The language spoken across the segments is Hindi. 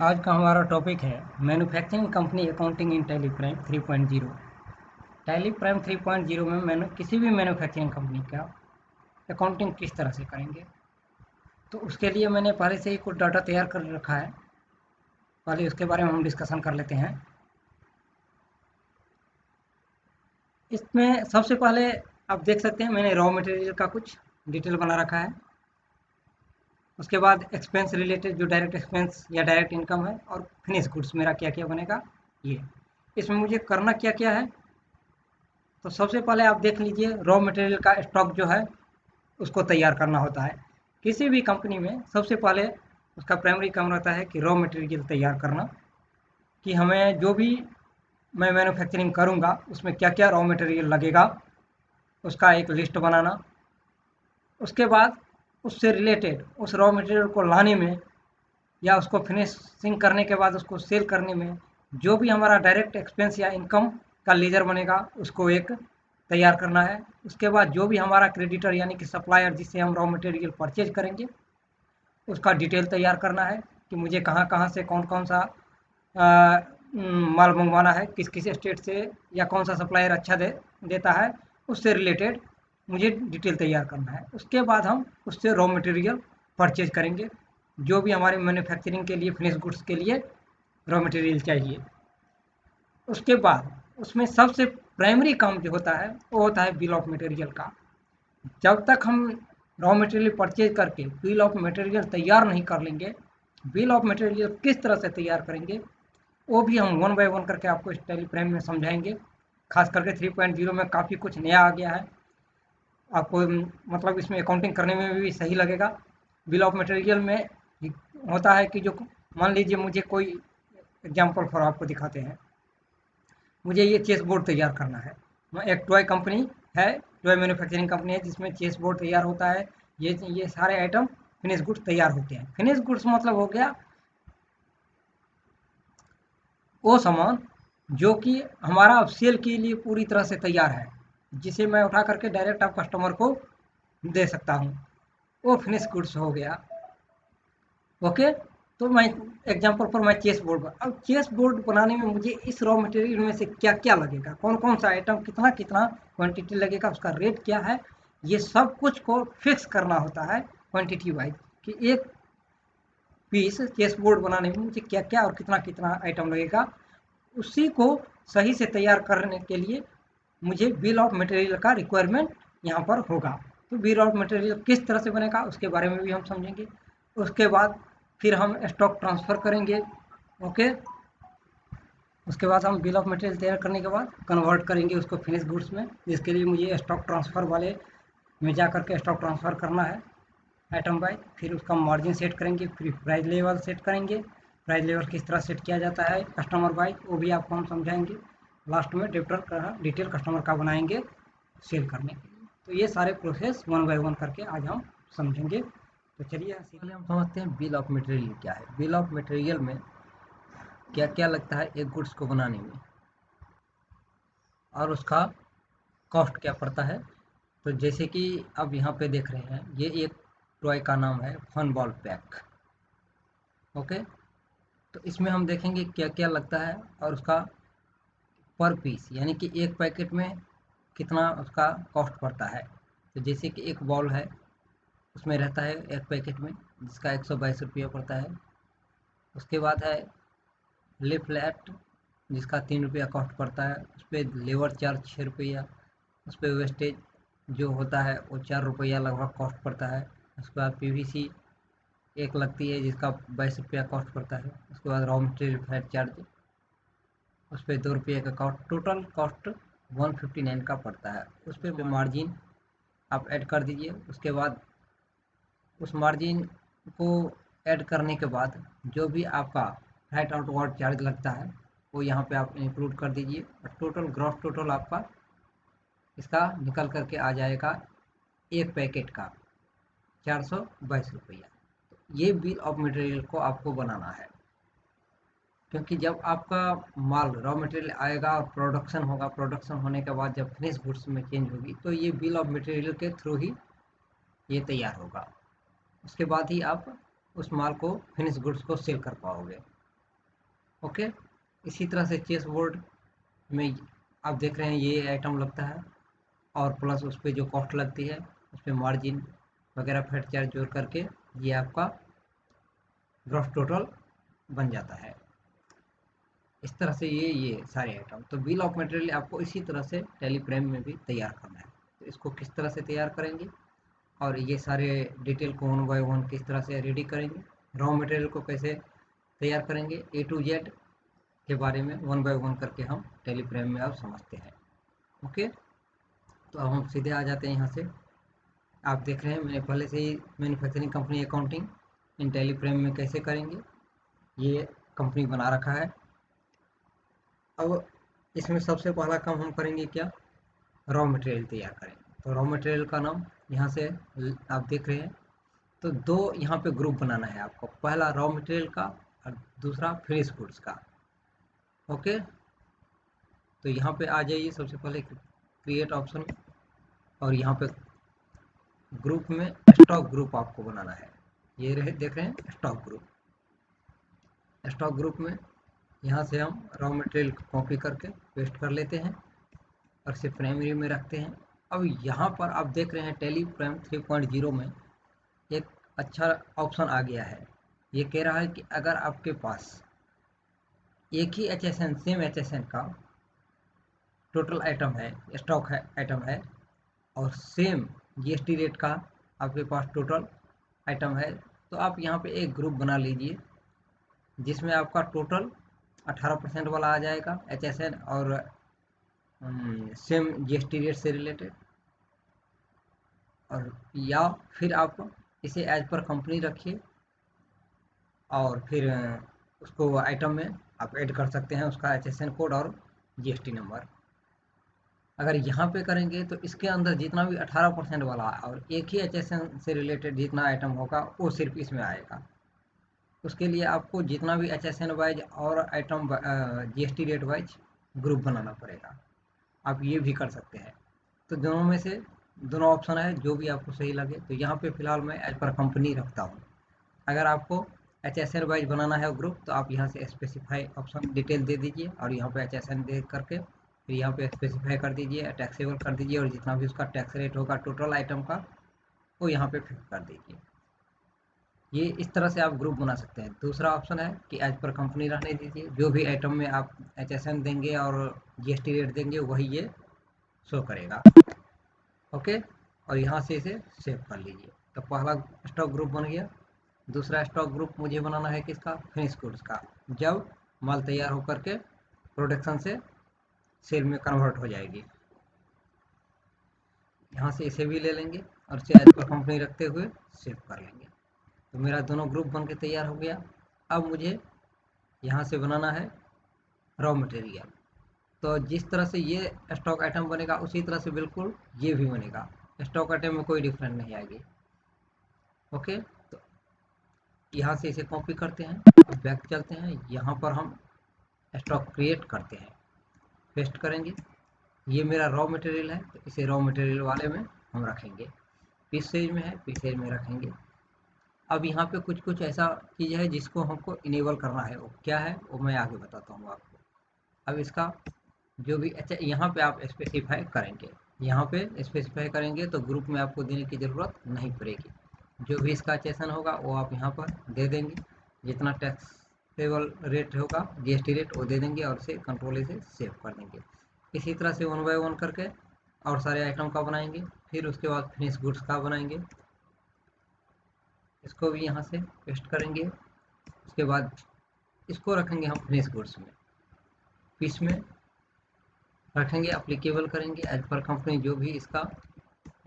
आज का हमारा टॉपिक है मैन्युफैक्चरिंग कंपनी अकाउंटिंग इन टैली प्राइम 3.0। टैली प्राइम 3.0 में मैंने किसी भी मैन्युफैक्चरिंग कंपनी का अकाउंटिंग किस तरह से करेंगे, तो उसके लिए मैंने पहले से ही कुछ डाटा तैयार कर रखा है। पहले उसके बारे में हम डिस्कशन कर लेते हैं। इसमें सबसे पहले आप देख सकते हैं मैंने रॉ मटेरियल का कुछ डिटेल बना रखा है। उसके बाद एक्सपेंस रिलेटेड जो डायरेक्ट एक्सपेंस या डायरेक्ट इनकम है, और फिनिश गुड्स मेरा क्या क्या बनेगा ये। इसमें मुझे करना क्या क्या है, तो सबसे पहले आप देख लीजिए रॉ मटेरियल का स्टॉक जो है उसको तैयार करना होता है। किसी भी कंपनी में सबसे पहले उसका प्राइमरी काम रहता है कि रॉ मटेरियल तैयार करना, कि हमें जो भी मैं मैन्युफैक्चरिंग करूँगा उसमें क्या क्या रॉ मटेरियल लगेगा उसका एक लिस्ट बनाना। उसके बाद उससे रिलेटेड उस रॉ मटेरियल को लाने में या उसको फिनिशिंग करने के बाद उसको सेल करने में जो भी हमारा डायरेक्ट एक्सपेंस या इनकम का लेजर बनेगा उसको एक तैयार करना है। उसके बाद जो भी हमारा क्रेडिटर यानी कि सप्लायर जिससे हम रॉ मटेरियल परचेज करेंगे उसका डिटेल तैयार करना है कि मुझे कहाँ कहाँ से कौन कौन सा माल मंगवाना है, किस किस स्टेट से, या कौन सा सप्लायर अच्छा देता है, उससे रिलेटेड मुझे डिटेल तैयार करना है। उसके बाद हम उससे रॉ मटेरियल परचेज करेंगे जो भी हमारे मैन्युफैक्चरिंग के लिए फिनिश गुड्स के लिए रॉ मटेरियल चाहिए। उसके बाद उसमें सबसे प्राइमरी काम जो होता है वो होता है बिल ऑफ मटेरियल का। जब तक हम रॉ मटेरियल परचेज करके बिल ऑफ मटेरियल तैयार नहीं कर लेंगे, बिल ऑफ मटेरियल किस तरह से तैयार करेंगे वो भी हम वन बाय वन करके आपको इस टेलीप्राइम में समझाएंगे। खास करके 3.0 में काफ़ी कुछ नया आ गया है आपको, मतलब इसमें अकाउंटिंग करने में भी सही लगेगा। बिल ऑफ मटेरियल में होता है कि जो मान लीजिए मुझे कोई एग्जांपल फॉर आपको दिखाते हैं, मुझे ये चेस बोर्ड तैयार करना है। मैं एक टॉय कंपनी है, टॉय मैन्युफैक्चरिंग कंपनी है जिसमें चेस बोर्ड तैयार होता है। ये सारे आइटम फिनिश गुड्स तैयार होते हैं। फिनिश गुड्स मतलब हो गया वो सामान जो कि हमारा अब सेल के लिए पूरी तरह से तैयार है, जिसे मैं उठा करके डायरेक्ट आप कस्टमर को दे सकता हूँ, वो फिनिश गुड्स हो गया। ओके, तो मैं एग्जांपल पर मैं चेस बोर्ड अब चेस बोर्ड बनाने में मुझे इस रॉ मटेरियल में से क्या क्या लगेगा, कौन कौन सा आइटम कितना कितना क्वांटिटी लगेगा, उसका रेट क्या है, ये सब कुछ को फिक्स करना होता है क्वांटिटी वाइज, कि एक पीस चेस बोर्ड बनाने में मुझे क्या क्या और कितना कितना आइटम लगेगा। उसी को सही से तैयार करने के लिए मुझे बिल ऑफ मटेरियल का रिक्वायरमेंट यहाँ पर होगा। तो बिल ऑफ मटेरियल किस तरह से बनेगा उसके बारे में भी हम समझेंगे। उसके बाद फिर हम स्टॉक ट्रांसफ़र करेंगे। ओके, उसके बाद हम बिल ऑफ मटेरियल तैयार करने के बाद कन्वर्ट करेंगे उसको फिनिश गुड्स में, जिसके लिए मुझे स्टॉक ट्रांसफ़र वाले में जा करके स्टॉक ट्रांसफ़र करना है आइटम बाय। फिर उसका मार्जिन सेट करेंगे, फिर प्राइस लेवल सेट करेंगे। प्राइस लेवल किस तरह सेट किया जाता है कस्टमर बाय, वो भी आपको हम समझाएंगे। लास्ट में डिटेल कस्टमर का बनाएंगे सेल करने के लिए। तो ये सारे प्रोसेस वन बाय वन करके आज हम समझेंगे। तो चलिए पहले हम समझते हैं बिल ऑफ मटेरियल क्या है। बिल ऑफ मटेरियल में क्या क्या लगता है एक गुड्स को बनाने में, और उसका कॉस्ट क्या पड़ता है। तो जैसे कि अब यहाँ पे देख रहे हैं, ये एक टॉय का नाम है फन बॉल पैक। ओके, तो इसमें हम देखेंगे क्या क्या लगता है और उसका पर पीस यानी कि एक पैकेट में कितना उसका कॉस्ट पड़ता है। तो जैसे कि एक बॉल है, उसमें रहता है एक पैकेट में जिसका 122 रुपया पड़ता है। उसके बाद है लिफलेट जिसका 3 रुपया कॉस्ट पड़ता है। उस पर लेबर चार्ज 6 रुपया, उस पर वेस्टेज जो होता है वो 4 रुपया लगभग कॉस्ट पड़ता है। उसके बाद पीवीसी एक लगती है जिसका 22 रुपया कॉस्ट पड़ता है। उसके बाद रॉ मटेरियल फ्रेट चार्ज, उस पर 2 रुपये का कॉस्ट, टोटल कॉस्ट 159 का पड़ता है। उस पर मार्जिन आप ऐड कर दीजिए। उसके बाद उस मार्जिन को ऐड करने के बाद जो भी आपका फ्लाइट आउटवर्ड चार्ज लगता है वो यहाँ पे आप इंक्लूड कर दीजिए, और टोटल ग्रॉस टोटल आपका इसका निकल करके आ जाएगा एक पैकेट का 422 रुपया। ये बिल ऑफ मटेरियल को आपको बनाना है, क्योंकि जब आपका माल रॉ मटेरियल आएगा और प्रोडक्शन होगा, प्रोडक्शन होने के बाद जब फिनिश गुड्स में चेंज होगी तो ये बिल ऑफ मटेरियल के थ्रू ही ये तैयार होगा। उसके बाद ही आप उस माल को फिनिश गुड्स को सेल कर पाओगे। ओके। इसी तरह से चेस बोर्ड में आप देख रहे हैं ये आइटम लगता है, और प्लस उस पर जो कॉस्ट लगती है, उस पर मार्जिन वगैरह फेट चार्ज जोड़ करके ये आपका ग्रॉस टोटल बन जाता है। इस तरह से ये सारे आइटम, तो बिल ऑफ मटेरियल आपको इसी तरह से टेलीप्रेम में भी तैयार करना है। तो इसको किस तरह से तैयार करेंगे और ये सारे डिटेल को वन बाय वन किस तरह से रेडी करेंगे, रॉ मटेरियल को कैसे तैयार करेंगे, ए टू जेड के बारे में वन बाय वन करके हम टेलीप्रेम में अब समझते हैं। ओके, तो अब हम सीधे आ जाते हैं यहाँ से। आप देख रहे हैं मैंने पहले से ही मैन्युफैक्चरिंग कंपनी अकाउंटिंग इन टेलीप्रेम में कैसे करेंगे ये कंपनी बना रखा है। अब इसमें सबसे पहला काम हम करेंगे क्या, रॉ मटेरियल तैयार करेंगे। तो रॉ मटेरियल का नाम यहाँ से आप देख रहे हैं, तो दो यहाँ पे ग्रुप बनाना है आपको, पहला रॉ मटेरियल का और दूसरा फिनिश गुड्स का। ओके, तो यहाँ पे आ जाइए सबसे पहले क्रिएट ऑप्शन, और यहाँ पे ग्रुप में स्टॉक ग्रुप आपको बनाना है। ये रहे, देख रहे हैं स्टॉक ग्रुप। स्टॉक ग्रुप में यहाँ से हम रॉ मटेरियल कॉपी करके पेस्ट कर लेते हैं और इसे प्राइमरी में रखते हैं। अब यहाँ पर आप देख रहे हैं टेलीप्रेम 3.0 में एक अच्छा ऑप्शन आ गया है। ये कह रहा है कि अगर आपके पास एक ही HSN सेम HSN का टोटल आइटम है, स्टॉक है आइटम है, और सेम GST रेट का आपके पास टोटल आइटम है, तो आप यहाँ पे एक ग्रुप बना लीजिए जिसमें आपका टोटल 18% वाला आ जाएगा HSN और सेम GST रेट से रिलेटेड, और या फिर आप इसे एज पर कंपनी रखिए और फिर उसको आइटम में आप ऐड कर सकते हैं उसका HSN कोड और GST नंबर। अगर यहाँ पे करेंगे तो इसके अंदर जितना भी 18% वाला और एक ही HSN से रिलेटेड जितना आइटम होगा वो सिर्फ इसमें आएगा। उसके लिए आपको जितना भी HSN वाइज और item GST rate wise group बनाना पड़ेगा। आप ये भी कर सकते हैं। तो दोनों में से दोनों ऑप्शन है, जो भी आपको सही लगे। तो यहाँ पे फिलहाल मैं एज पर कंपनी रखता हूँ। अगर आपको HSN वाइज बनाना है ग्रुप तो आप यहाँ से स्पेसिफाई ऑप्शन डिटेल दे दीजिए और यहाँ पे HSN दे करके फिर यहाँ पे स्पेसिफाई कर दीजिए, टैक्सेबल कर दीजिए, और जितना भी उसका टैक्स रेट होगा टोटल आइटम का वो यहाँ पे फिक्स कर दीजिए। ये इस तरह से आप ग्रुप बना सकते हैं। दूसरा ऑप्शन है कि एज पर कंपनी रहने दीजिए, जो भी आइटम में आप HSN देंगे और GST रेट देंगे वही ये शो करेगा। ओके, और यहाँ से इसे सेव कर लीजिए। तो पहला स्टॉक ग्रुप बन गया। दूसरा स्टॉक ग्रुप मुझे बनाना है किसका, फिनिश गुड्स का, जब माल तैयार होकर के प्रोडक्शन से सेल में कन्वर्ट हो जाएगी। यहाँ से इसे भी ले लेंगे और इसे एज पर कंपनी रखते हुए सेव कर लेंगे। तो मेरा दोनों ग्रुप बन के तैयार हो गया। अब मुझे यहाँ से बनाना है रॉ मटेरियल। तो जिस तरह से ये स्टॉक आइटम बनेगा उसी तरह से बिल्कुल ये भी बनेगा, स्टॉक आइटम में कोई डिफरेंस नहीं आएगी। ओके, तो यहाँ से इसे कॉपी करते हैं, अब बैक चलते हैं, यहाँ पर हम स्टॉक क्रिएट करते हैं, पेस्ट करेंगे। ये मेरा रॉ मटेरियल है तो इसे रॉ मटेरियल वाले में हम रखेंगे। पीस साइज में है, पीस साइज में रखेंगे। अब यहाँ पे कुछ कुछ ऐसा चीज़ है जिसको हमको इनेबल करना है, वो क्या है वो मैं आगे बताता हूँ आपको। अब इसका जो भी अच्छा यहाँ पे आप स्पेसिफाई करेंगे, यहाँ पे स्पेसिफाई करेंगे तो ग्रुप में आपको देने की ज़रूरत नहीं पड़ेगी। जो भी इसका चेसन होगा वो आप यहाँ पर दे देंगे, जितना टैक्सेबल रेट होगा GST रेट वो दे देंगे और इसे कंट्रोल से सेव कर देंगे। इसी तरह से वन बाय वन करके और सारे आइटम का बनाएंगे। फिर उसके बाद फिनिश गुड्स का बनाएंगे, इसको भी यहाँ से पेस्ट करेंगे। उसके बाद इसको रखेंगे हम फिनिश गुड्स में, पीस में रखेंगे, अप्लीकेबल करेंगे एज पर कंपनी जो भी इसका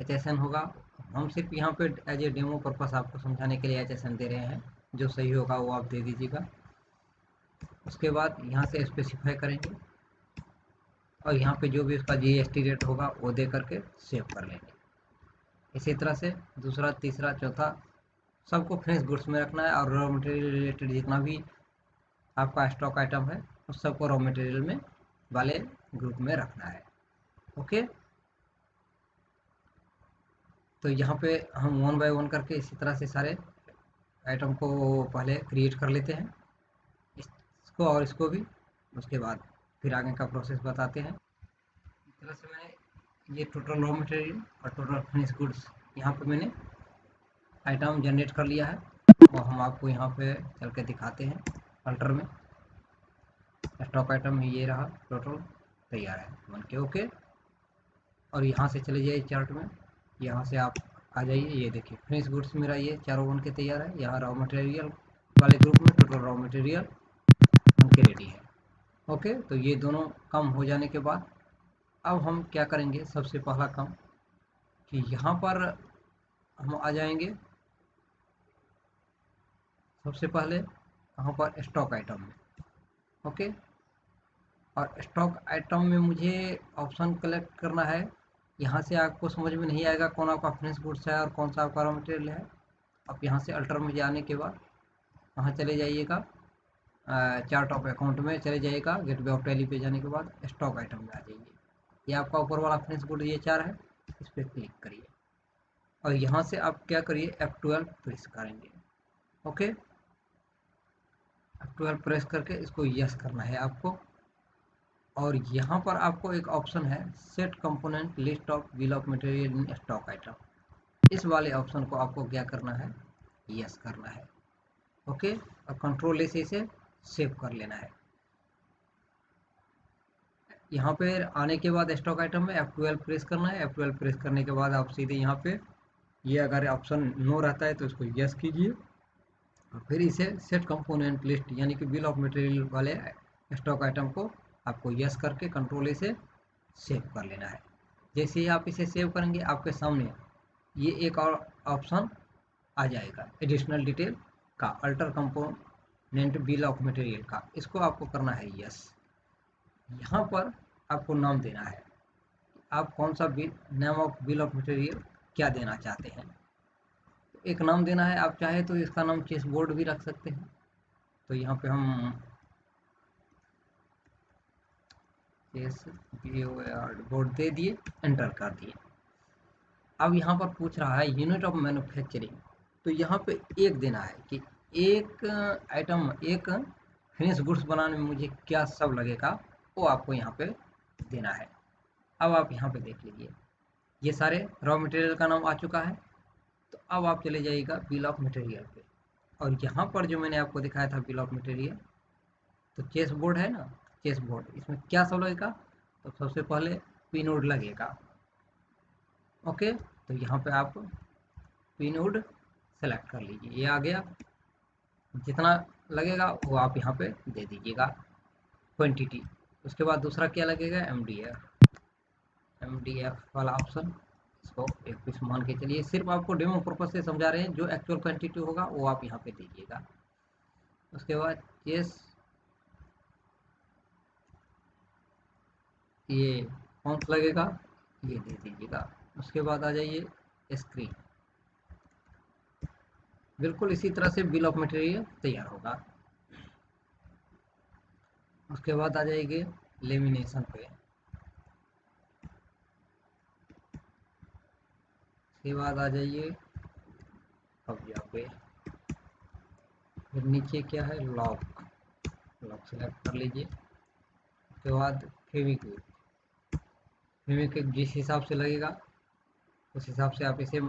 HSN होगा। हम सिर्फ यहाँ पे एज ए डेमो पर्पस आपको समझाने के लिए HSN दे रहे हैं, जो सही होगा वो आप दे दीजिएगा। उसके बाद यहाँ से स्पेसिफाई करेंगे और यहाँ पे जो भी उसका GST रेट होगा वो दे करके सेव कर लेंगे। इसी तरह से दूसरा, तीसरा, चौथा सबको फिनिश गुड्स में रखना है और रॉ मटेरियल रिलेटेड जितना भी आपका स्टॉक आइटम है उस सबको रॉ मटेरियल में वाले ग्रुप में रखना है। ओके, तो यहाँ पे हम वन बाय वन करके इसी तरह से सारे आइटम को पहले क्रिएट कर लेते हैं। इसको और इसको भी। उसके बाद फिर आगे का प्रोसेस बताते हैं। इस तरह से मैंने ये टोटल रॉ मटेरियल और टोटल फिनिश गुड्स यहाँ पे मैंने आइटम जनरेट कर लिया है, और हम आपको यहाँ पे चल के दिखाते हैं अल्टर में। स्टॉक आइटम ये रहा, टोटल तैयार है बन के। ओके, और यहाँ से चले जाइए चार्ट में, यहाँ से आप आ जाइए। ये देखिए फिनिश गुड्स मेरा ये चारों बन के तैयार है। यहाँ रॉ मटेरियल वाले ग्रुप में टोटल रॉ मटेरियल बन के रेडी है। ओके, तो ये दोनों काम हो जाने के बाद अब हम क्या करेंगे, सबसे पहला काम कि यहाँ पर हम आ जाएंगे सबसे पहले यहाँ पर स्टॉक आइटम में। ओके, और स्टॉक आइटम में मुझे ऑप्शन कलेक्ट करना है। यहाँ से आपको समझ में नहीं आएगा कौन आपका फिनिश गुड्स है और कौन सा आपका रॉ मटेरियल है। आप यहाँ से अल्टर में जाने के बाद वहाँ चले जाइएगा, चार्ट ऑफ अकाउंट में चले जाइएगा, गेटवे ऑफ टैली पे जाने के बाद स्टॉक आइटम में आ जाइए। ये आपका ऊपर वाला फिनिश गुड ये 4 है, इस पर क्लिक करिए और यहाँ से आप क्या करिए F12 प्रेस करेंगे। ओके, F12 प्रेस करके इसको यस करना है आपको। और यहाँ पर आपको एक ऑप्शन है set component list of bill of material in stock item, इस वाले ऑप्शन को आपको क्या करना है, यस करना है। ओके, और कंट्रोल से इसे सेव कर लेना है। यहाँ पे आने के बाद स्टॉक आइटम में F12 प्रेस करना है। F12 प्रेस करने के बाद आप सीधे यहाँ पे ये अगर ऑप्शन नो रहता है तो इसको यस कीजिए, और फिर इसे सेट कंपोनेंट लिस्ट यानी कि बिल ऑफ मटेरियल वाले स्टॉक आइटम को आपको यस करके कंट्रोल से सेव कर लेना है। जैसे ही आप इसे सेव करेंगे आपके सामने ये एक और ऑप्शन आ जाएगा एडिशनल डिटेल का, alter component bill of material का, इसको आपको करना है यस। यहाँ पर आपको नाम देना है, आप कौन सा bill, name of bill of material क्या देना चाहते हैं। एक नाम देना है, आप चाहे तो इसका नाम चेस बोर्ड भी रख सकते हैं। तो यहाँ पे हम चेस बोर्ड दे दिए, एंटर कर दिए। अब यहाँ पर पूछ रहा है यूनिट ऑफ मैन्युफैक्चरिंग, तो यहाँ पे एक देना है कि एक आइटम, एक फिनिश गुड्स बनाने में मुझे क्या सब लगेगा, वो आपको यहाँ पे देना है। अब आप यहाँ पे देख लीजिए ये सारे रॉ मटेरियल का नाम आ चुका है। तो अब आप चले जाइएगा बिल ऑफ मटेरियल पे, और यहाँ पर जो मैंने आपको दिखाया था बिल ऑफ मटेरियल, तो चेस बोर्ड है ना, चेस बोर्ड, इसमें क्या सब लगेगा, तो सबसे पहले पिनवुड लगेगा। ओके, तो यहाँ पे आप पिनवुड सेलेक्ट कर लीजिए, ये आ गया। जितना लगेगा वो आप यहाँ पे दे दीजिएगा क्वांटिटी। उसके बाद दूसरा क्या लगेगा, एमडीएफ वाला ऑप्शन, इसको एक पीस मान के चलिए, सिर्फ आपको डेमो पर्पज से समझा रहे हैं, जो एक्चुअल क्वांटिटी होगा वो आप यहाँ पे दीजिएगा। उसके बाद चेस, ये कौन सा लगेगा ये दे दीजिएगा। उसके बाद आ जाइए स्क्रीन, बिल्कुल इसी तरह से बिल ऑफ मटेरियल तैयार होगा। उसके बाद आ जाएंगे लेमिनेशन पे, उसके बाद आ जाइए कब्जा पे, फिर नीचे क्या है लॉक, लॉक सेलेक्ट कर लीजिए। उसके बाद फेविक्विक, फेविक्विक जिस हिसाब से लगेगा उस हिसाब से आप इसे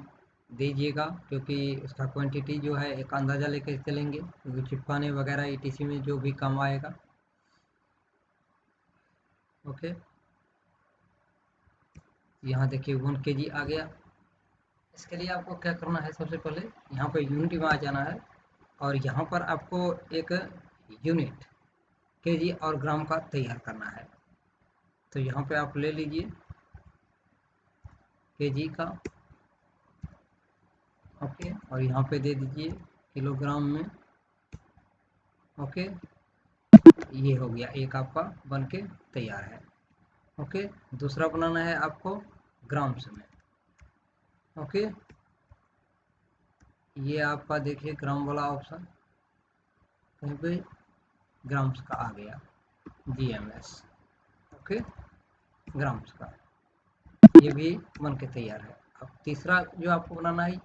दीजिएगा, क्योंकि उसका क्वांटिटी जो है एक अंदाज़ा लेकर चलेंगे, क्योंकि चिपकाने वगैरह ईटीसी में जो भी काम आएगा। ओके, यहाँ देखिए 1 kg आ गया। इसके लिए आपको क्या करना है, सबसे पहले यहाँ पर यूनिट में आ जाना है, और यहाँ पर आपको एक यूनिट केजी और ग्राम का तैयार करना है। तो यहाँ पे आप ले लीजिए केजी का, ओके, और यहाँ पे दे दीजिए किलोग्राम में। ओके, ये हो गया एक आपका बन के तैयार है। ओके, दूसरा बनाना है आपको ग्राम्स में। ओके, ये आपका देखिए ग्राम वाला ऑप्शन, कहीं पे ग्राम्स का आ गया, GMS। ओके, ग्राम्स का ये भी बन के तैयार है। अब तीसरा जो आपको बनाना है,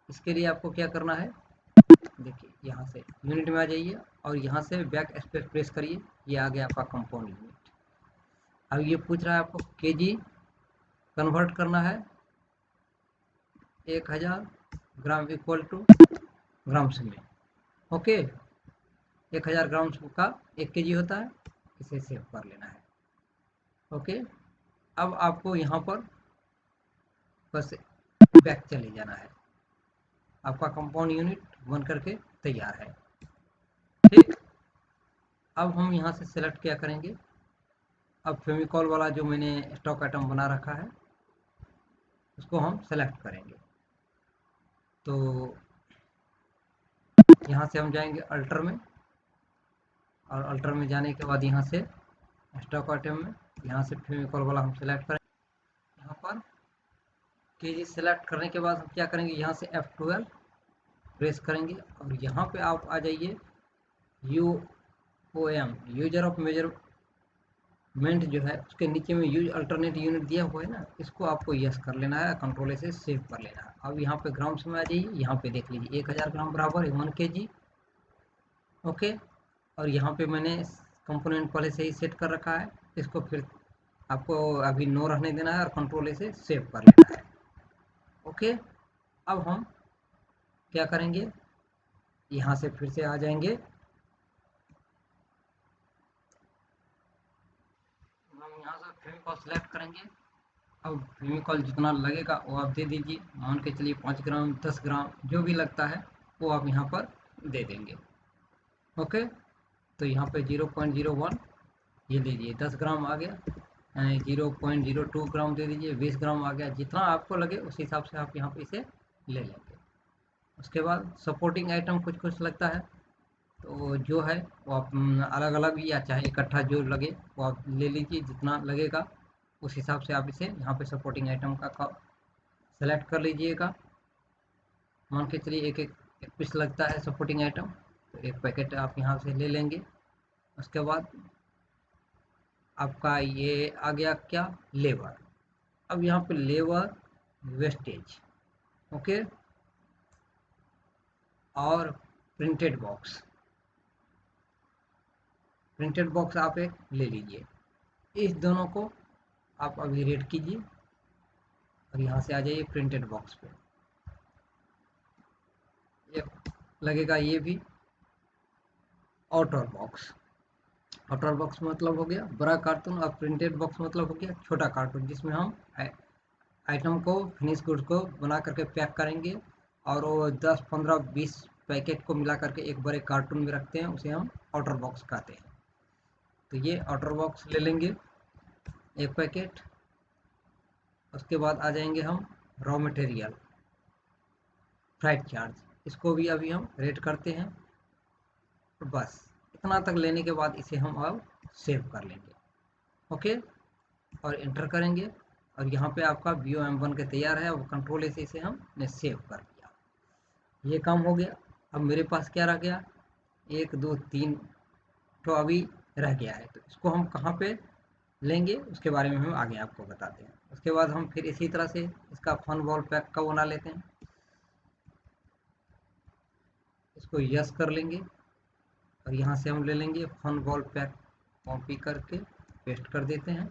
इसके लिए आपको क्या करना है, देखिए यहाँ से यूनिट में आ जाइए और यहाँ से बैक स्पेस प्रेस करिए, ये आ गया आपका कंपाउंड यूनिट। अब ये पूछ रहा है आपको केजी कन्वर्ट करना है, 1000 ग्राम इक्वल टू ग्राम्स में। ओके, 1000 ग्राम्स का 1 केजी होता है, इसे सेव कर लेना है। ओके, अब आपको यहाँ पर बस बैक चले जाना है, आपका कंपाउंड यूनिट बन करके तैयार है। ठीक, अब हम यहाँ से सेलेक्ट क्या करेंगे, अब फेविकॉल वाला जो मैंने स्टॉक आइटम बना रखा है उसको हम सेलेक्ट करेंगे। तो यहाँ से हम जाएंगे अल्टर में, और अल्टर में जाने के बाद यहाँ से स्टॉक आइटम में यहाँ से फेविकॉल वाला हम सेलेक्ट करेंगे। यहाँ पर केजी सेलेक्ट करने के बाद हम क्या करेंगे, यहाँ से F12 प्रेस करेंगे और यहाँ पे आप आ जाइए UOM यूजर ऑफ मेजरमेंट जो है उसके नीचे में यूज अल्टरनेट यूनिट दिया हुआ है ना, इसको आपको यस कर लेना है, कंट्रोल से सेव कर लेना है। अब यहाँ पे ग्राम्स में आ जाइए, यहाँ पे देख लीजिए 1000 ग्राम बराबर 1 kg। ओके, और यहाँ पे मैंने कंपोनेंट पहले से ही सेट कर रखा है, इसको फिर आपको अभी नो रहने देना है और कंट्रोल से सेव कर लेना है। ओके, अब हम क्या करेंगे, यहाँ से फिर से आ जाएंगे, हम यहाँ से फेविकॉल सेलेक्ट करेंगे। अब फेविकॉल जितना लगेगा वो आप दे दीजिए, मान के चलिए 5 ग्राम 10 ग्राम जो भी लगता है वो आप यहाँ पर दे देंगे। ओके, तो यहाँ पे 0.01 ये दीजिए, 10 ग्राम आ गया, 0.02 ग्राम दे दीजिए, 20 ग्राम आ गया, जितना आपको लगे उस हिसाब से आप यहाँ पे इसे ले लेंगे। उसके बाद सपोर्टिंग आइटम कुछ कुछ लगता है, तो जो है वो आप अलग अलग या चाहे इकट्ठा जो लगे वो आप ले लीजिए, जितना लगेगा उस हिसाब से आप इसे यहाँ पे सपोर्टिंग आइटम का सेलेक्ट कर लीजिएगा। मान के चलिए एक पीस लगता है सपोर्टिंग आइटम, तो एक पैकेट आप यहाँ से ले लेंगे। उसके बाद आपका ये आ गया क्या, लेबर। अब यहाँ पे लेबर वेस्टेज, ओके, और प्रिंटेड बॉक्स, प्रिंटेड बॉक्स आप एक ले लीजिए। इस दोनों को आप अभी रेड कीजिए और यहाँ से आ जाइए प्रिंटेड बॉक्स पे, एक लगेगा ये भी आउटर बॉक्स। आउटर बॉक्स मतलब हो गया बड़ा कार्टून और प्रिंटेड बॉक्स मतलब हो गया छोटा कार्टून, जिसमें हम आइटम को फिनिश गुड्स को बना करके पैक करेंगे और वो 10 15 20 पैकेट को मिला करके एक बड़े कार्टून में रखते हैं, उसे हम आउटर बॉक्स कहते हैं। तो ये आउटर बॉक्स ले लेंगे एक पैकेट। उसके बाद आ जाएंगे हम रॉ मटेरियल फ्राइट चार्ज, इसको भी अभी हम रेट करते हैं। तो बस इतना तक लेने के बाद इसे हम अब सेव कर लेंगे। ओके, और इंटर करेंगे और यहाँ पे आपका BOM बन के तैयार है। अब कंट्रोल से इसे हमने सेव कर दिया, ये काम हो गया। अब मेरे पास क्या रह गया, 1 2 3 तो अभी रह गया है, तो इसको हम कहाँ पे लेंगे उसके बारे में हम आगे आपको बताते हैं। उसके बाद हम फिर इसी तरह से इसका फन बॉल पैक का बना लेते हैं, इसको यस कर लेंगे और यहाँ से हम ले लेंगे फन बॉल पैक, कॉपी करके पेस्ट कर देते हैं।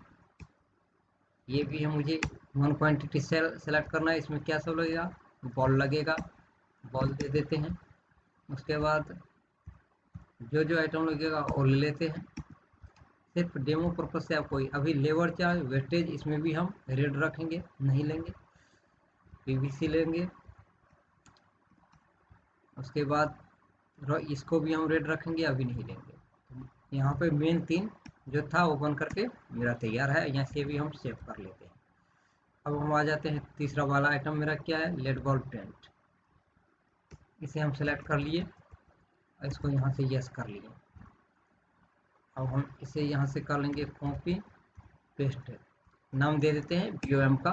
ये भी है मुझे 1 क्वांटिटी सेलेक्ट करना है, इसमें क्या सब लगेगा, बॉल लगेगा, बॉल दे देते हैं। उसके बाद जो जो आइटम लगेगा वो ले लेते हैं, सिर्फ डेमो पर्पज से। आपको अभी लेबर चार्ज वेस्टेज इसमें भी हम रेड रखेंगे, नहीं लेंगे, PVC लेंगे। उसके बाद इसको भी हम रेड रखेंगे, अभी नहीं लेंगे। यहाँ पे मेन 3 जो था वो बन करके मेरा तैयार है, यहाँ से भी हम सेव कर लेते हैं। अब हम आ जाते हैं तीसरा वाला आइटम मेरा क्या है, लेड बॉल पेंट, इसे हम सेलेक्ट कर लिए और इसको यहाँ से यस कर लिए। अब हम इसे यहाँ से कर लेंगे कॉपी पेस्ट, नाम दे देते हैं BOM का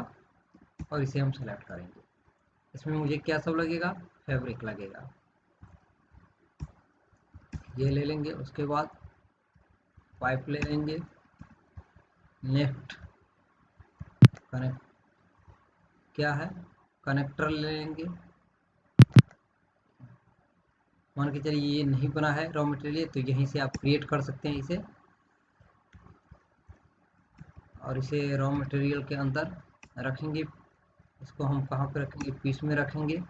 और इसे हम सेलेक्ट करेंगे। इसमें मुझे क्या सब लगेगा, फैब्रिक लगेगा, ये ले लेंगे। उसके बाद पाइप ले लेंगे, नेक्स्ट कनेक्ट क्या है, कनेक्टर ले लेंगे, मान के चलिए ये नहीं बना है रॉ मटेरियल, तो यहीं से आप क्रिएट कर सकते हैं इसे, और इसे रॉ मटेरियल के अंदर रखेंगे। इसको हम कहाँ पे रखेंगे, पीस में रखेंगे,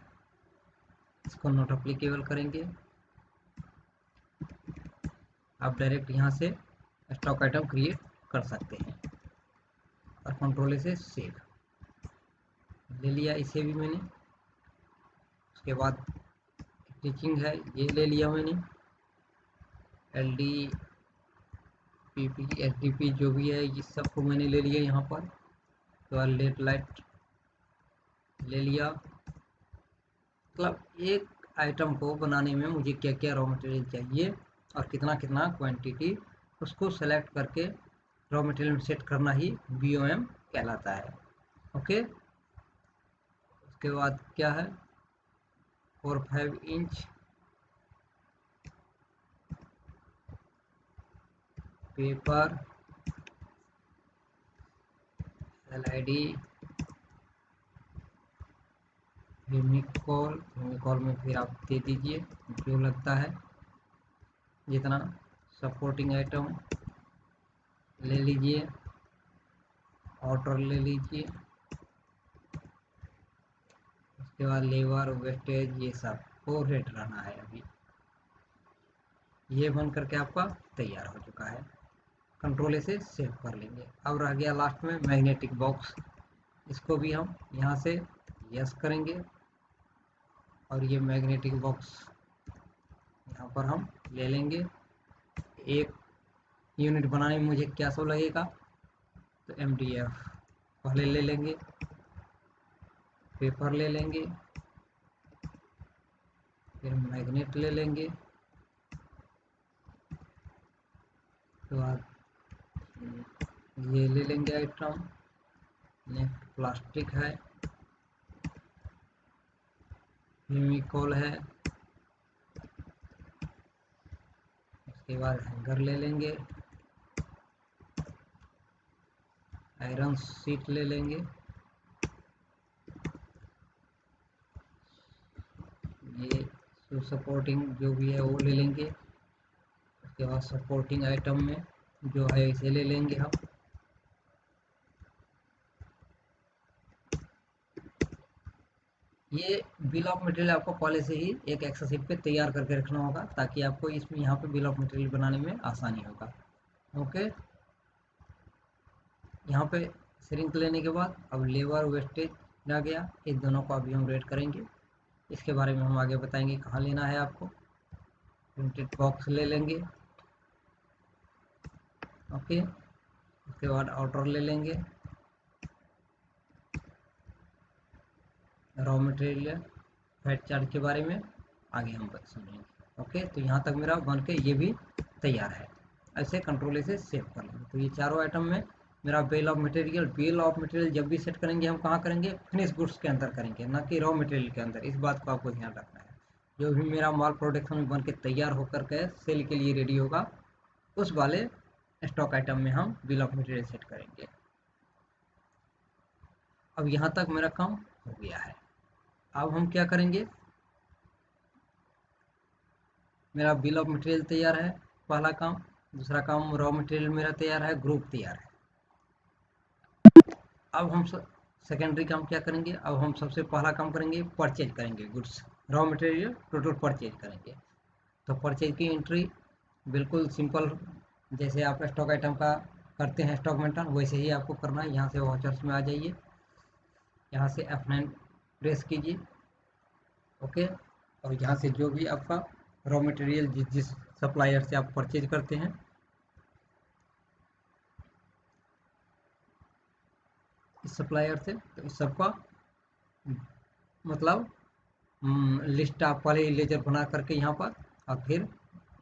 इसको नॉट अप्लीकेबल करेंगे। आप डायरेक्ट यहाँ से स्टॉक आइटम क्रिएट कर सकते हैं और कंट्रोल से सेव ले लिया इसे भी मैंने। उसके बाद टीचिंग है, ये ले लिया मैंने, L D P P H D P जो भी है ये सबको मैंने ले लिया यहाँ पर। तो लेट लाइट ले लिया। मतलब एक आइटम को बनाने में मुझे क्या क्या रॉ मटेरियल चाहिए और कितना कितना क्वांटिटी, उसको सेलेक्ट करके रॉ मटेरियल में सेट करना ही BOM कहलाता है। ओके, उसके बाद क्या है, 4-5 इंच पेपर, LID, फेविकॉल में फिर आप दे दीजिए जो लगता है जितना। सपोर्टिंग आइटम ले लीजिए, ऑर्डर ले लीजिए, उसके बाद लेबर वेस्टेज ये सब को रेट रहना है। अभी ये बन करके आपका तैयार हो चुका है। कंट्रोल से सेव कर लेंगे। अब रह गया लास्ट में मैग्नेटिक बॉक्स, इसको भी हम यहाँ से यस करेंगे और ये मैग्नेटिक बॉक्स यहाँ पर हम ले लेंगे। एक यूनिट बनाने में मुझे क्या सब लगेगा, तो MDF पहले ले लेंगे, पेपर ले लेंगे, फिर मैग्नेट ले लेंगे, उसके बाद ये ले लेंगे आइटम। नेक्स्ट प्लास्टिक है, फेविकॉल है, उसके बाद हैंगर ले लेंगे, आयरन शीट ले लेंगे, ये सपोर्टिंग जो भी है वो ले लेंगे। उसके बाद सपोर्टिंग आइटम में जो है इसे ले लेंगे हम। ये बिल ऑफ मटेरियल आपको पहले से ही एक एक्सेल शीट पे तैयार करके रखना होगा, ताकि आपको इसमें यहाँ पे बिल ऑफ मटेरियल बनाने में आसानी होगा। ओके, यहाँ पे श्रिंक लेने के बाद अब लेबर वेस्टेज आ गया, इन दोनों को अभी हम रेट करेंगे। इसके बारे में हम आगे बताएंगे कहाँ लेना है आपको। प्रिंटेड बॉक्स ले लेंगे। ओके, उसके बाद ऑर्डर ले लेंगे, रॉ मटेरियल फैट चार्ज के बारे में आगे हम समझेंगे। ओके, तो यहाँ तक मेरा बन के ये भी तैयार है। ऐसे कंट्रोल से सेव कर लेंगे। तो ये चारों आइटम में मेरा बिल ऑफ मटेरियल जब भी सेट करेंगे हम कहाँ करेंगे, फिनिश गुड्स के अंदर करेंगे, ना कि रॉ मटेरियल के अंदर। इस बात को आपको ध्यान रखना है। जो भी मेरा माल प्रोडक्शन में बन के तैयार होकर के सेल के लिए रेडी होगा, उस वाले स्टॉक आइटम में हम बिल ऑफ मटेरियल सेट करेंगे। अब यहाँ तक मेरा काम हो गया है। अब हम क्या करेंगे, मेरा बिल ऑफ मटेरियल तैयार है, पहला काम। दूसरा काम, रॉ मटेरियल मेरा तैयार है, ग्रुप तैयार है। अब हम सेकेंडरी काम क्या करेंगे, अब हम सबसे पहला काम करेंगे, परचेज करेंगे goods, raw material total purchase करेंगे। तो परचेज की एंट्री बिल्कुल सिंपल, जैसे आप स्टॉक आइटम का करते हैं स्टॉक मेंटेन, वैसे ही आपको करना है। यहाँ से वाचर्स में आ जाइए, यहाँ से F9 प्रेस कीजिए। ओके, और यहाँ से जो भी आपका रॉ मटेरियल जिस जिस सप्लायर से आप परचेज करते हैं, इस सप्लायर से, तो इस सबका मतलब लिस्ट आप पहले ही लेजर बना करके यहाँ पर, और फिर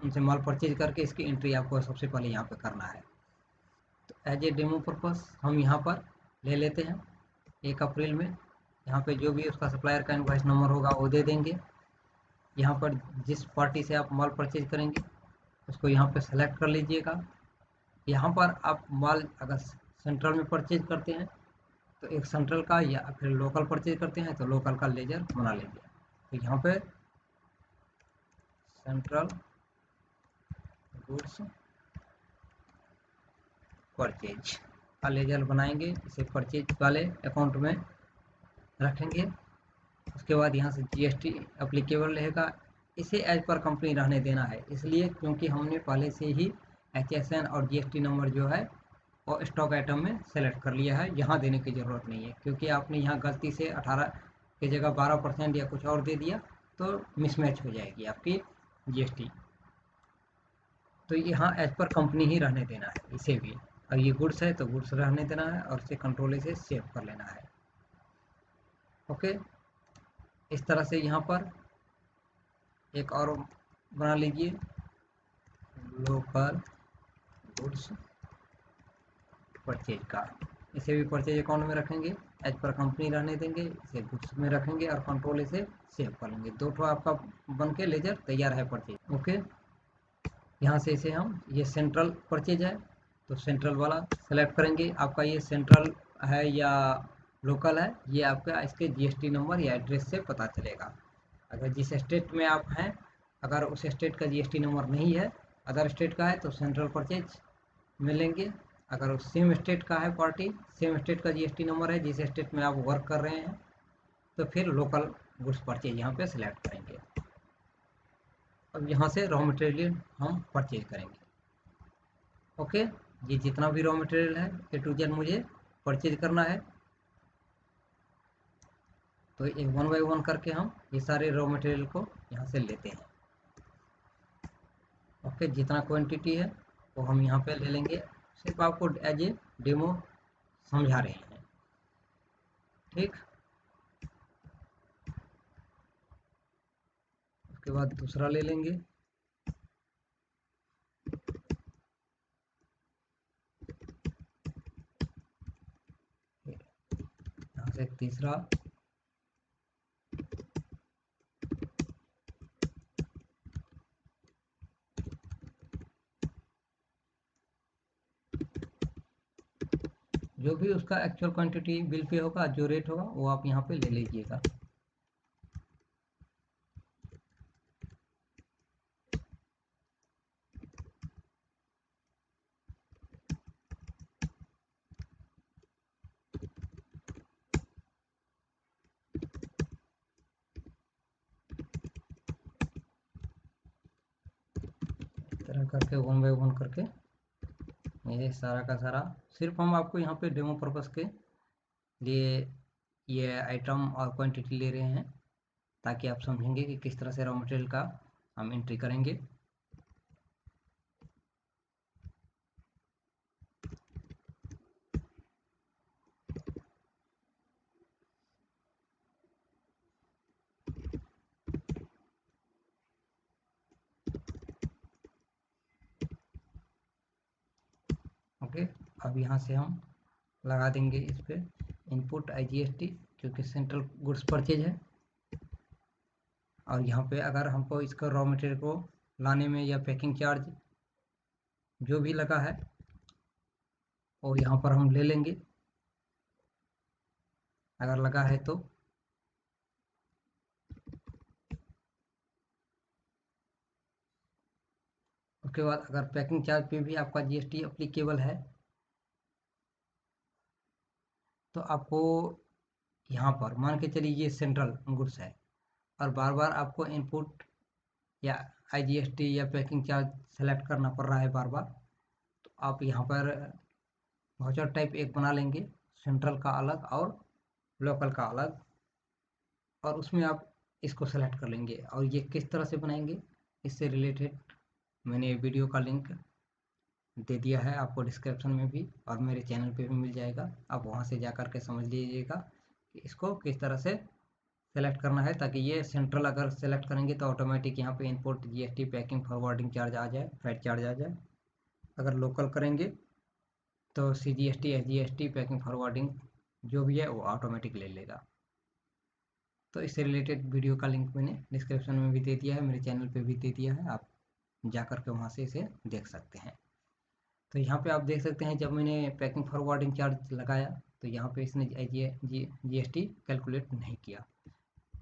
उनसे माल परचेज करके इसकी एंट्री आपको सबसे पहले यहाँ पर करना है। तो एज ए डेमो पर्पस हम यहाँ पर ले लेते हैं 1 अप्रैल में। यहाँ पे जो भी उसका सप्लायर का इनवॉइस नंबर होगा वो दे देंगे। यहाँ पर जिस पार्टी से आप माल परचेज करेंगे उसको यहाँ पे सेलेक्ट कर लीजिएगा। यहाँ पर आप माल अगर सेंट्रल में परचेज करते हैं तो एक सेंट्रल का, या फिर लोकल परचेज करते हैं तो लोकल का लेजर बना लीजिए। तो यहाँ पे सेंट्रल गुड्स परचेज का लेजर बनाएंगे, इसे परचेज वाले अकाउंट में रखेंगे। उसके बाद यहाँ से जीएसटी अप्लीकेबल रहेगा। इसे एज पर कंपनी रहने देना है, इसलिए क्योंकि हमने पहले से ही HSN और जीएसटी नंबर जो है वो स्टॉक आइटम में सेलेक्ट कर लिया है, यहाँ देने की ज़रूरत नहीं है। क्योंकि आपने यहाँ गलती से 18 की जगह 12% या कुछ और दे दिया तो मिसमैच हो जाएगी आपकी जीएसटी। तो यहाँ एज पर कंपनी ही रहने देना है इसे भी। और ये गुड्स है तो गुड्स रहने देना है और इसे कंट्रोल से सेव कर लेना है। ओके, इस तरह से यहाँ पर एक और बना लीजिए, लोकल गुड्स परचेज का। इसे भी परचेज अकाउंट में रखेंगे, एज पर कंपनी रहने देंगे, इसे गुड्स में रखेंगे और कंट्रोल इसे सेव कर लेंगे। दो ठो आपका बन के लेजर तैयार है परचेज। ओके, यहाँ से इसे हम, ये सेंट्रल परचेज है तो सेंट्रल वाला सेलेक्ट करेंगे। आपका ये सेंट्रल है या लोकल है, ये आपका इसके जीएसटी नंबर या एड्रेस से पता चलेगा। अगर जिस स्टेट में आप हैं, अगर उस स्टेट का जीएसटी नंबर नहीं है, अदर स्टेट का है, तो सेंट्रल परचेज में लेंगे। अगर उस सेम स्टेट का है पार्टी, सेम स्टेट का जीएसटी नंबर है जिस स्टेट में आप वर्क कर रहे हैं, तो फिर लोकल गुड्स परचेज यहाँ पे सिलेक्ट करेंगे। अब यहाँ से रॉ मटेरियल हम परचेज करेंगे। ओके, ये जितना भी रॉ मटेरियल है A to Z मुझे परचेज करना है। तो एक 1 बाय 1 करके हम ये सारे रॉ मटेरियल को यहाँ से लेते हैं। ओके, जितना क्वांटिटी है वो हम यहाँ पे ले लेंगे। सिर्फ आपको एज ए डेमो समझा रहे हैं, ठीक। उसके बाद दूसरा ले लेंगे, यहाँ से तीसरा, जो भी उसका एक्चुअल क्वांटिटी बिल पे होगा, जो रेट होगा वो आप यहाँ पे ले लीजिएगा। इस तरह करके 1 बाय 1 करके ये सारा का सारा, सिर्फ हम आपको यहाँ पे डेमो पर्पस के लिए ये आइटम और क्वांटिटी ले रहे हैं, ताकि आप समझेंगे कि किस तरह से रॉ मटेरियल का हम एंट्री करेंगे। ओके, अब यहाँ से हम लगा देंगे इस पे इनपुट IGST, क्योंकि सेंट्रल गुड्स परचेज है। और यहाँ पे अगर हमको इसका रॉ मटेरियल को लाने में या पैकिंग चार्ज जो भी लगा है वो यहाँ पर हम ले लेंगे, अगर लगा है तो। उसके बाद अगर पैकिंग चार्ज पे भी आपका GST अप्लीकेबल है तो आपको यहाँ पर मान के चलिए ये सेंट्रल गुड्स है और बार बार आपको इनपुट या IGST या पैकिंग चार्ज सेलेक्ट करना पड़ रहा है बार बार, तो आप यहाँ पर वाउचर टाइप एक बना लेंगे, सेंट्रल का अलग और लोकल का अलग, और उसमें आप इसको सेलेक्ट कर लेंगे। और ये किस तरह से बनाएंगे, इससे रिलेटेड मैंने वीडियो का लिंक दे दिया है आपको डिस्क्रिप्शन में भी, और मेरे चैनल पे भी मिल जाएगा। आप वहाँ से जा कर के समझ लीजिएगा कि इसको किस तरह से सेलेक्ट करना है, ताकि ये सेंट्रल अगर सेलेक्ट करेंगे तो ऑटोमेटिक यहाँ पे import GST packing forwarding charge आ जाए, फैट चार्ज आ जाए। अगर लोकल करेंगे तो CGST SGST पैकिंग फॉरवर्डिंग जो भी है वो ऑटोमेटिक ले लेगा। तो इससे रिलेटेड वीडियो का लिंक मैंने डिस्क्रिप्शन में भी दे दिया है, मेरे चैनल पे भी दे दिया है, आप जा कर के वहाँ से इसे देख सकते हैं। तो यहाँ पे आप देख सकते हैं जब मैंने पैकिंग फॉरवर्डिंग चार्ज लगाया तो यहाँ पे इसने GST कैलकुलेट नहीं किया।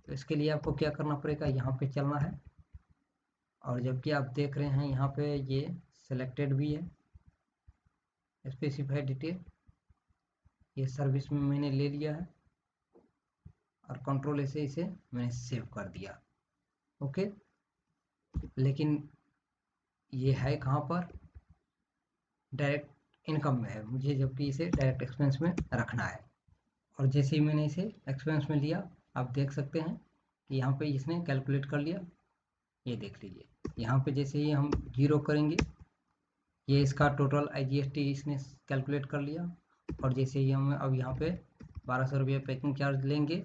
तो इसके लिए आपको क्या करना पड़ेगा, यहाँ पे चलना है और जबकि आप देख रहे हैं यहाँ पे ये सिलेक्टेड भी है, स्पेसिफाइड डिटेल, ये सर्विस में मैंने ले लिया है और कंट्रोल ऐसे इसे मैंने सेव कर दिया। ओके, लेकिन ये है कहाँ पर, डायरेक्ट इनकम में है मुझे, जबकि इसे डायरेक्ट एक्सपेंस में रखना है। और जैसे ही मैंने इसे एक्सपेंस में लिया, आप देख सकते हैं कि यहाँ पे इसने कैलकुलेट कर लिया। ये देख लीजिए, यहाँ पे जैसे ही हम जीरो करेंगे, ये इसका टोटल IGST इसने कैलकुलेट कर लिया। और जैसे ही हम अब यहाँ पे 1200 रुपये पैकिंग चार्ज लेंगे,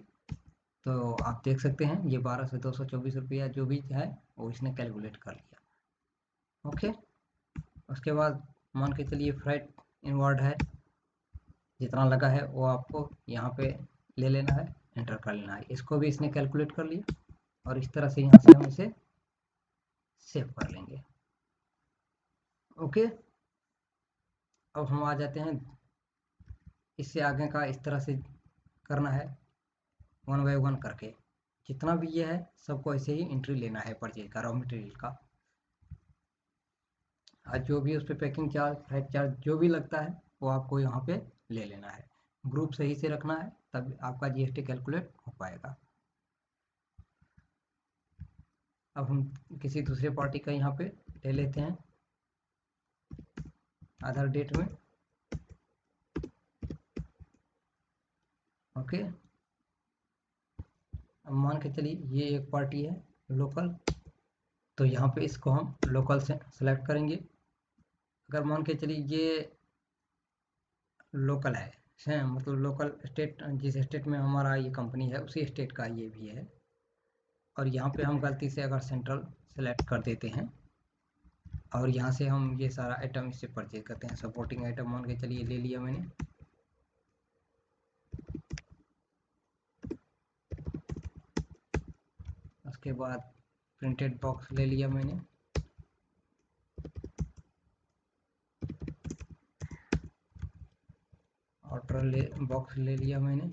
तो आप देख सकते हैं ये 12 से 224 रुपया जो भी है वो इसने कैलकुलेट कर लिया। ओके, उसके बाद मान के चलिए फ्राइट इनवर्ड है, जितना लगा है वो आपको यहाँ पे ले लेना है, एंटर कर लेना है। इसको भी इसने कैलकुलेट कर लिया और इस तरह से यहाँ से हम इसे सेव कर लेंगे। ओके, अब हम आ जाते हैं, इससे आगे का इस तरह से करना है, 1 बाय 1 करके। जितना भी ये है सबको ऐसे ही एंट्री लेना है परचेज का, रॉ मटेरियल का। आज जो भी उस पर पैकिंग चार्ज, फ्राइट चार्ज जो भी लगता है वो आपको यहाँ पे ले लेना है। ग्रुप सही से रखना है, तब आपका GST कैलकुलेट हो पाएगा। अब हम किसी दूसरे पार्टी का यहाँ पे ले लेते हैं आधार डेट में। ओके, अब मान के चलिए ये एक पार्टी है लोकल, तो यहाँ पे इसको हम लोकल से सेलेक्ट करेंगे। अगर मान के चलिए ये लोकल है, मतलब लोकल स्टेट, जिस स्टेट में हमारा ये कंपनी है उसी स्टेट का ये भी है, और यहाँ पे हम गलती से अगर सेंट्रल सेलेक्ट कर देते हैं और यहाँ से हम ये सारा आइटम इससे परचेज करते हैं, सपोर्टिंग आइटम मान के चलिए ले लिया मैंने। उसके बाद प्रिंटेड बॉक्स ले लिया मैंने, आउटर बॉक्स ले लिया मैंने,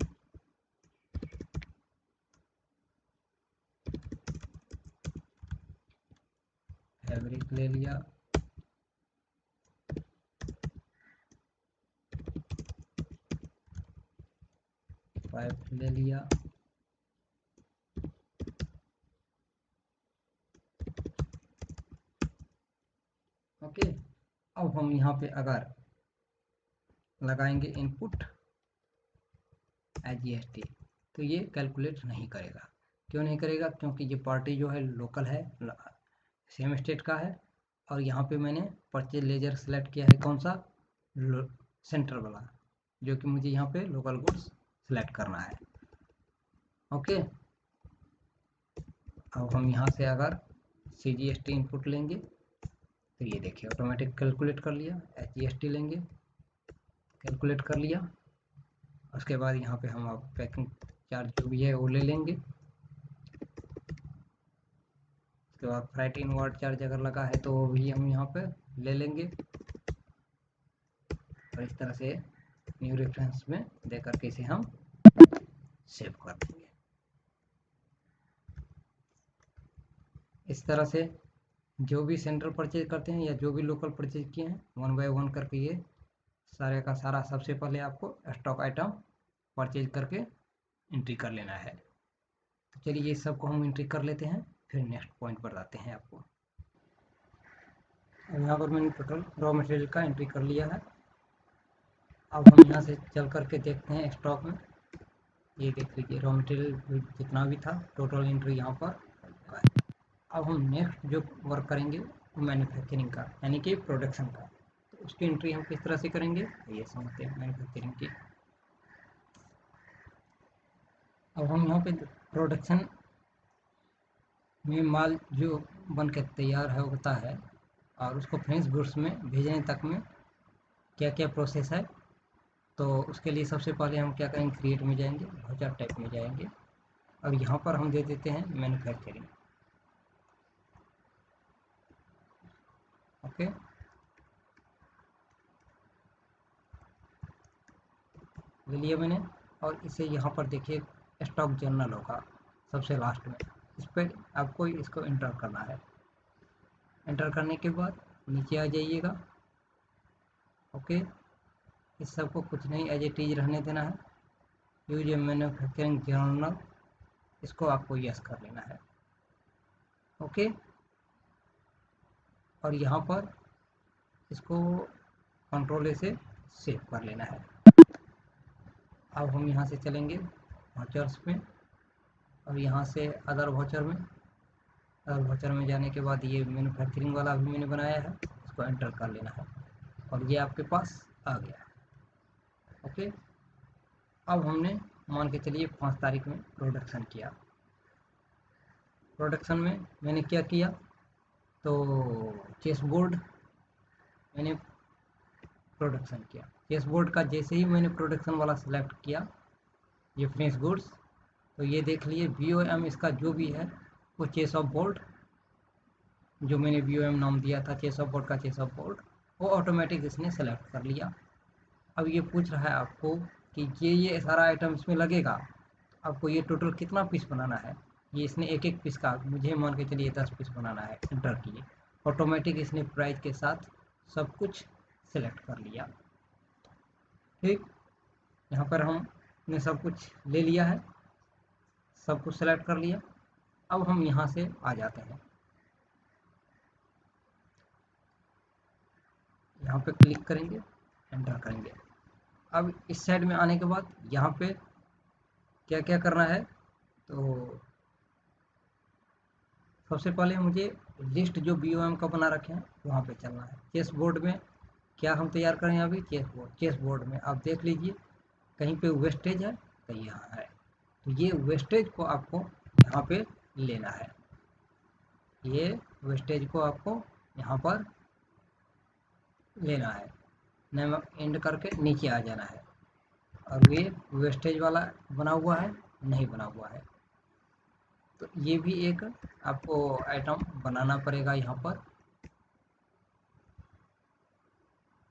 फैब्रिक ले लिया, पाइप ले लिया, ओके। अब हम यहाँ पे अगर लगाएंगे इनपुट GST, तो ये कैलकुलेट नहीं करेगा। क्यों नहीं करेगा? क्योंकि ये पार्टी जो है लोकल है, सेम स्टेट का है, और यहाँ पे मैंने परचेज लेजर सेलेक्ट किया है, कौन सा, सेंटर वाला, जो कि मुझे यहाँ पे लोकल गुड्स सेलेक्ट करना है। ओके, अब हम यहाँ से अगर CGST इनपुट लेंगे तो ये देखिए ऑटोमेटिक कैलकुलेट कर लिया। GST लेंगे, कैलकुलेट कर लिया। उसके बाद यहाँ पे हम अब पैकिंग चार्ज जो भी है वो ले लेंगे। उसके बाद फ्राइट इनवर्ड चार्ज अगर लगा है तो वो भी हम यहाँ पे ले लेंगे, और इस तरह से न्यू रेफरेंस में दे करके इसे हम सेव कर देंगे। इस तरह से जो भी सेंट्रल परचेज करते हैं या जो भी लोकल परचेज किए हैं, 1 बाय 1 करके ये सारे का सारा सबसे पहले आपको स्टॉक आइटम परचेज करके एंट्री कर लेना है। तो चलिए ये सबको हम एंट्री कर लेते हैं, फिर नेक्स्ट पॉइंट पर आते हैं आपको। यहाँ पर मैंने टोटल रॉ मटेरियल का एंट्री कर लिया है। अब हम यहाँ से चल करके देखते हैं स्टॉक में, ये देख लीजिए रॉ मटेरियल जितना भी था टोटल एंट्री यहाँ पर है। अब हम नेक्स्ट जो वर्क करेंगे वो मैन्युफैक्चरिंग का, यानी कि प्रोडक्शन का। तो उसकी एंट्री हम किस तरह से करेंगे ये समझते हैं मैन्युफैक्चरिंग की। अब हम यहाँ पे प्रोडक्शन में माल जो बन के तैयार है होता है, और उसको फिनिश गुड्स में भेजने तक में क्या क्या प्रोसेस है, तो उसके लिए सबसे पहले हम क्या करेंगे, क्रिएट में जाएंगे, वाउचर टाइप में जाएंगे, और यहाँ पर हम दे देते हैं मैन्युफैक्चरिंग। ओके, ले लिया मैंने, और इसे यहाँ पर देखिए स्टॉक जर्नल होगा सबसे लास्ट में, इस पर आपको इसको इंटर करना है। एंटर करने के बाद नीचे आ जाइएगा। ओके, इस सब को कुछ नहीं एज इट इज रहने देना है। यूज ए मैन्युफैक्चरिंग जर्नल, इसको आपको यस कर लेना है। ओके, और यहाँ पर इसको कंट्रोल ए से सेव कर लेना है। अब हम यहाँ से चलेंगे वाउचर्स में, और यहाँ से अदर वाउचर में जाने के बाद ये मैन्युफैक्चरिंग वाला भी मैंने बनाया है, इसको एंटर कर लेना है और ये आपके पास आ गया। ओके, अब हमने मान के चलिए 5 तारीख में प्रोडक्शन किया। प्रोडक्शन में मैंने क्या किया, तो चेसबोर्ड मैंने प्रोडक्शन किया। चेसबोर्ड का जैसे ही मैंने प्रोडक्शन वाला सिलेक्ट किया, ये फिनिश गुड्स, तो ये देख लिए BOM इसका जो भी है वो चेस ऑफ बोर्ड, जो मैंने BOM नाम दिया था चेस ऑफ बोर्ड का, चेस ऑफ बोर्ड वो ऑटोमेटिक इसने सेलेक्ट कर लिया। अब ये पूछ रहा है आपको कि ये सारा आइटम इसमें लगेगा, आपको ये टोटल कितना पीस बनाना है। ये इसने एक एक पीस का, मुझे मान के चलिए 10 पीस बनाना है, एंटर किए, ऑटोमेटिक इसने प्राइस के साथ सब कुछ सेलेक्ट कर लिया। ठीक, यहाँ पर हमने सब कुछ ले लिया है, सब कुछ सेलेक्ट कर लिया। अब हम यहाँ से आ जाते हैं, यहाँ पे क्लिक करेंगे, एंटर करेंगे। अब इस साइड में आने के बाद यहाँ पे क्या क्या करना है, तो सबसे पहले मुझे लिस्ट जो BOM का बना रखे हैं वहाँ पे चलना है। चेस बोर्ड में क्या हम तैयार करें, अभी चेस बोर्ड में आप देख लीजिए कहीं पे वेस्टेज है, कहीं यहाँ है, तो ये वेस्टेज को आपको यहाँ पे लेना है। ये वेस्टेज को आपको यहाँ पर लेना है, नेम एंड करके नीचे आ जाना है। और ये वेस्टेज वाला बना हुआ है, नहीं बना हुआ है, तो ये भी एक आपको आइटम बनाना पड़ेगा। यहाँ पर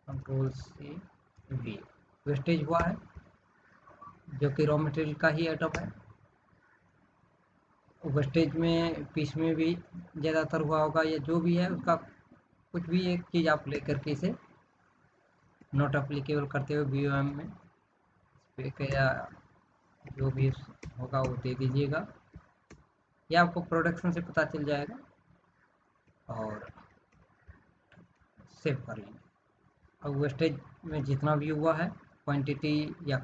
Ctrl+C+V वेस्टेज हुआ है, जो कि रॉ मटेरियल का ही आइटम है। वेस्टेज में पीस में भी ज़्यादातर हुआ होगा, या जो भी है उसका कुछ भी एक चीज़ आप लेकर के इसे नॉट अप्लीकेबल करते हुए BOM में या जो भी होगा वो दे दीजिएगा, या आपको प्रोडक्शन से पता चल जाएगा, और सेव कर लेंगे। अब वेस्टेज में जितना भी हुआ है क्वांटिटी या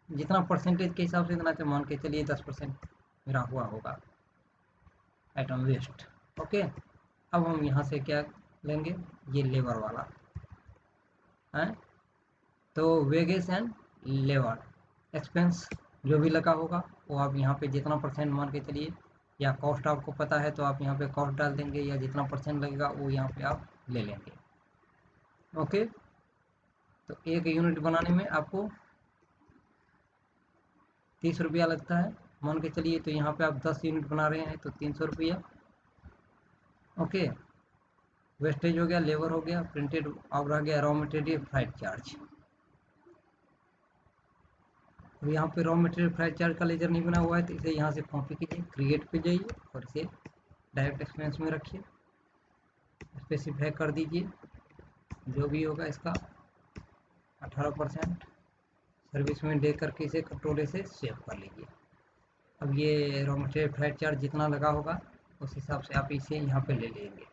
जितना परसेंटेज के हिसाब से इतना, तो मान के चलिए 10% मेरा हुआ होगा आइटम वेस्ट। ओके, अब हम यहाँ से क्या लेंगे, ये लेबर वाला है, तो वेजेस एंड लेबर एक्सपेंस जो भी लगा होगा वो आप यहाँ पे जितना परसेंट मान के चलिए, या कॉस्ट आपको पता है तो आप यहाँ पे कॉस्ट डाल देंगे, या जितना परसेंट लगेगा वो यहाँ पे आप ले लेंगे। ओके, तो एक यूनिट बनाने में आपको 30 रुपया लगता है मान के चलिए, तो यहाँ पे आप 10 यूनिट बना रहे हैं तो 300 रुपया। ओके, वेस्टेज हो गया, लेबर हो गया, प्रिंटेड, अब रह गया रॉ मटेरियल फ्राइट चार्ज। और यहाँ पे रॉ मटेरियल फ्राइट चार्ज का लेजर नहीं बना हुआ है, तो इसे यहाँ से कॉपी कीजिए, क्रिएट पे जाइए और इसे डायरेक्ट एक्सपेंस में रखिए, स्पेसिफाई कर दीजिए जो भी होगा इसका 18% सर्विस में दे करके इसे Ctrl से सेव कर लीजिए। अब ये रॉ मटेरियल फ्राइट चार्ज जितना लगा होगा उस हिसाब से आप इसे यहाँ पे ले लेंगे।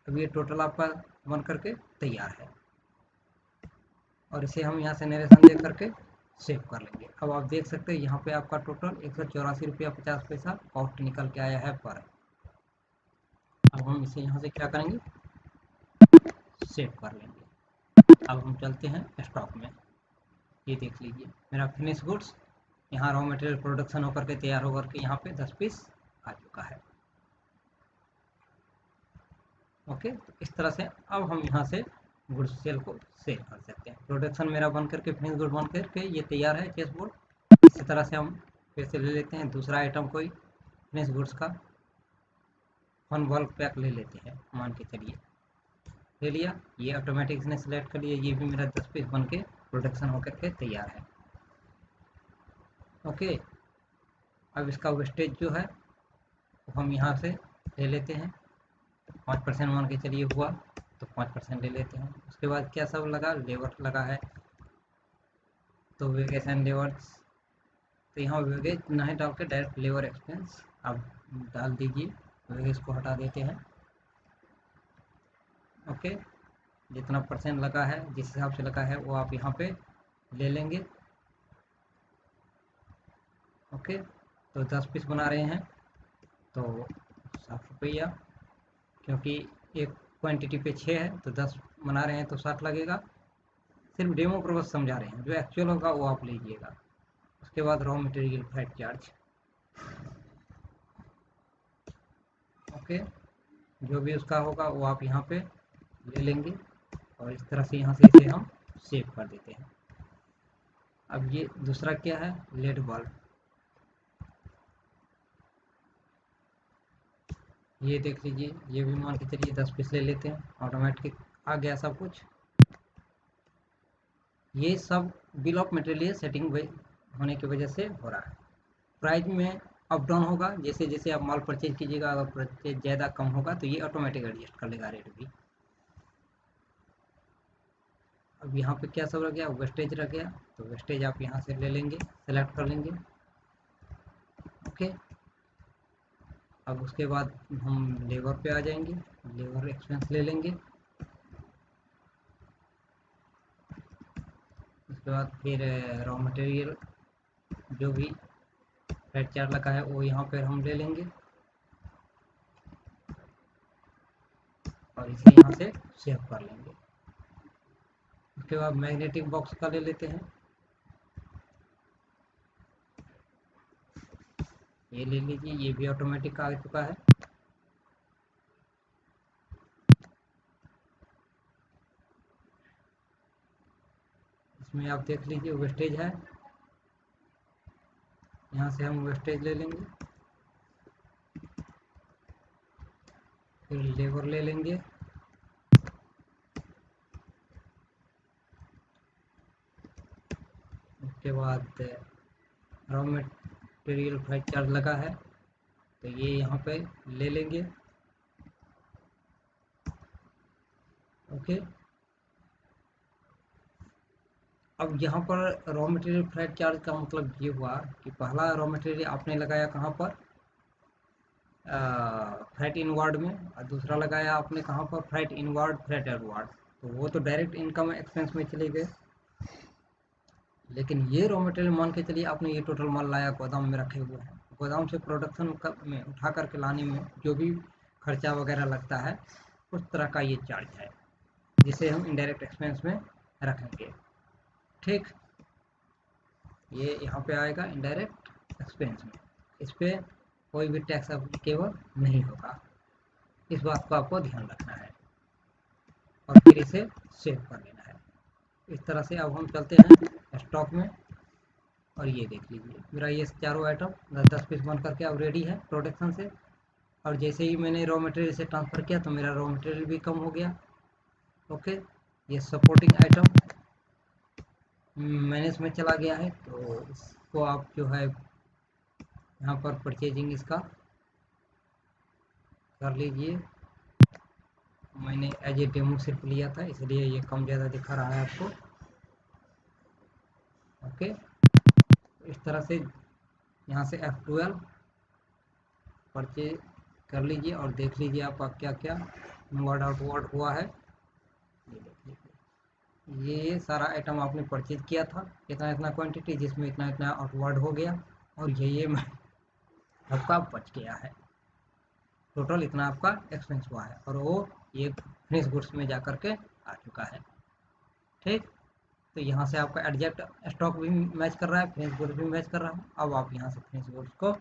अब ये टोटल आपका बन करके तैयार है, और इसे हम यहाँ से नरेशन दे करके सेव कर लेंगे। अब आप देख सकते हैं यहाँ पे आपका टोटल 184 रुपया 50 पैसा कॉस्ट निकल के आया है पर। अब हम इसे यहाँ से क्या करेंगे, सेव कर लेंगे। अब हम चलते हैं स्टॉक में, ये देख लीजिए मेरा फिनिश गुड्स यहाँ रॉ मटेरियल प्रोडक्शन होकर के तैयार होकर के यहाँ पे 10 पीस आ चुका है। ओके, तो इस तरह से अब हम यहाँ से गुड्स सेल को सेल कर सकते हैं। प्रोडक्शन मेरा बन करके फिनिश गुड बन करके ये तैयार है चेस बोर्ड। इसी तरह से हम फिर से ले लेते हैं दूसरा आइटम, कोई फिनिश गुड्स का फन बल्क पैक ले लेते हैं, मान के चलिए ले लिया, ये ऑटोमेटिक इसने सेलेक्ट कर लिया, ये भी मेरा 10 पीस बन के प्रोडक्शन होकर के तैयार है। ओके, अब इसका वेस्टेज जो है वो हम यहाँ से ले लेते हैं, 5% मान के चलिए हुआ तो 5% ले लेते हैं। उसके बाद क्या सब लगा, लेबर लगा है, तो वेगेज एंड लेवर्स, तो यहाँ वेगेज नहीं डाल के डायरेक्ट लेबर एक्सपेंस आप डाल दीजिए, वेगेज को हटा देते हैं। ओके, जितना परसेंट लगा है, जिस हिसाब से लगा है वो आप यहाँ पे ले लेंगे। ओके, तो 10 पीस बना रहे हैं तो 60 रुपया, क्योंकि एक क्वांटिटी पे 6 है तो 10 बना रहे हैं तो 60 लगेगा। सिर्फ डेमो पर्पस समझा रहे हैं, जो एक्चुअल होगा वो आप लीजिएगा। उसके बाद raw material freight charge, okay, जो भी उसका होगा वो आप यहाँ पे ले लेंगे और इस तरह से यहाँ से इसे हम सेव कर देते हैं। अब ये दूसरा क्या है, लेड बल्ब, ये देख लीजिए, ये भी मान के चलिए 10 पीस ले लेते हैं, ऑटोमेटिक आ गया सब कुछ। ये सब बिल ऑफ मटेरियल सेटिंग होने की वजह से हो रहा है। प्राइस में अप डाउन होगा, जैसे जैसे आप माल परचेज कीजिएगा, अगर परचेज ज़्यादा कम होगा तो ये ऑटोमेटिक एडजस्ट कर लेगा रेट भी। अब यहाँ पे क्या सब रह गया, वेस्टेज रह गया, तो वेस्टेज आप यहाँ से ले लेंगे, सेलेक्ट कर लेंगे। ओके, अब उसके बाद हम लेबर पे आ जाएंगे, लेबर एक्सपेंस ले लेंगे। उसके बाद फिर रॉ मटेरियल जो भी फ्रेट चार्ज लगा है वो यहाँ पर हम ले लेंगे और इसे यहाँ से सेव कर लेंगे। उसके बाद मैग्नेटिक बॉक्स का ले लेते हैं, ये ले लीजिए, ये भी ऑटोमेटिक आ चुका है। इसमें आप देख लीजिए वेस्टेज है, यहाँ से हम वेस्टेज ले लेंगे, फिर लेबर ले लेंगे, उसके बाद रॉ मटेरियल फ्रेट चार्ज लगा है तो ये यहाँ पे ले लेंगे। ओके, अब यहाँ पर रॉ मटेरियल फ्रेट चार्ज का मतलब ये हुआ कि पहला रॉ मटेरियल आपने लगाया कहाँ पर, फ्रेट इनवर्ड में, और दूसरा लगाया आपने कहाँ पर, फ्रेट इनवर्ड फ्रेट आउटवर्ड, तो वो तो डायरेक्ट इनकम एक्सपेंस में चले गए। लेकिन ये रॉ मटेरियल मान के चलिए आपने ये टोटल माल लाया, गोदाम में रखे हुए हैं, गोदाम से प्रोडक्शन में उठा करके लाने में जो भी खर्चा वगैरह लगता है उस तरह का ये चार्ज है, जिसे हम इनडायरेक्ट एक्सपेंस में रखेंगे। ठीक, ये यहाँ पे आएगा इनडायरेक्ट एक्सपेंस में, इस पर कोई भी टैक्स एप्लीकेबल नहीं होगा, इस बात को आपको ध्यान रखना है और फिर इसे सेव कर लेना है। इस तरह से अब हम चलते हैं स्टॉक में, और ये देख लीजिए मेरा ये चारों आइटम 10 पीस बन करके अब रेडी है प्रोडक्शन से। और जैसे ही मैंने रॉ मटेरियल से ट्रांसफ़र किया तो मेरा रॉ मटेरियल भी कम हो गया। ओके, ये सपोर्टिंग आइटम मैनेज में चला गया है, तो इसको आप जो है यहाँ पर परचेजिंग इसका कर लीजिए। मैंने एज ए डेमो सिर्फ लिया था इसलिए ये कम ज़्यादा दिखा रहा है आपको। ओके, इस तरह से यहाँ से F12 परचेज कर लीजिए और देख लीजिए आपका क्या क्या इनवर्ड आउटवर्ड हुआ है। ये देख लीजिए, ये सारा आइटम आपने परचेज किया था, इतना इतना क्वांटिटी, जिसमें इतना इतना आउटवर्ड हो गया, और ये आपका बच गया है। टोटल इतना आपका एक्सपेंस हुआ है और वो ये फिनिश गुड्स में जा कर के आ चुका है। ठीक, तो यहाँ से आपका एडजस्ट स्टॉक भी मैच कर रहा है, फिनिश गुड्स भी मैच कर रहा है। अब आप यहाँ से फिनिश गुड्स को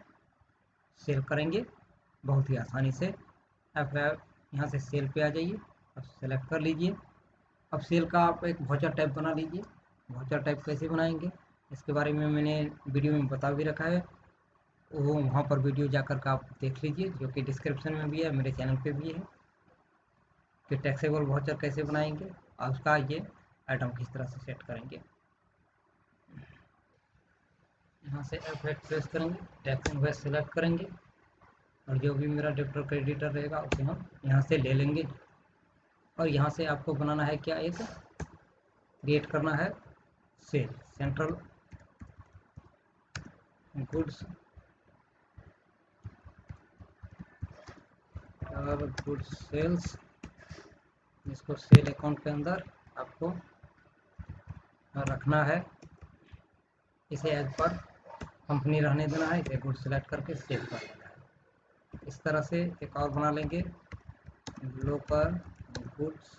सेल करेंगे बहुत ही आसानी से। अब यहाँ से सेल पे आ जाइए और सेलेक्ट कर लीजिए। अब सेल का आप एक वाउचर टाइप बना लीजिए। वाउचर टाइप कैसे बनाएंगे इसके बारे में मैंने वीडियो में बता भी रखा है, वो वहाँ पर वीडियो जाकर के आप देख लीजिए, जो कि डिस्क्रिप्शन में भी है, मेरे चैनल पे भी है, कि टैक्सेबल वाउचर कैसे बनाएंगे और उसका ये आइटम किस तरह से सेट करेंगे। यहाँ से F8 प्रेस करेंगे, टैक्स इनवॉइस सेलेक्ट करेंगे, और जो भी मेरा डेबिटर क्रेडिटर रहेगा उसे हम यहाँ से ले लेंगे। और यहाँ से आपको बनाना है क्या, एक क्रिएट करना है सेल, सेंट्रल गुड्स और गुड्स सेल्स, जिसको सेल अकाउंट के अंदर आपको रखना है। इसे एज पर कंपनी रहने देना है, इसे गुड सेलेक्ट करके सेव कर लेना है। इस तरह से एक और बना लेंगे लोकल गुड्स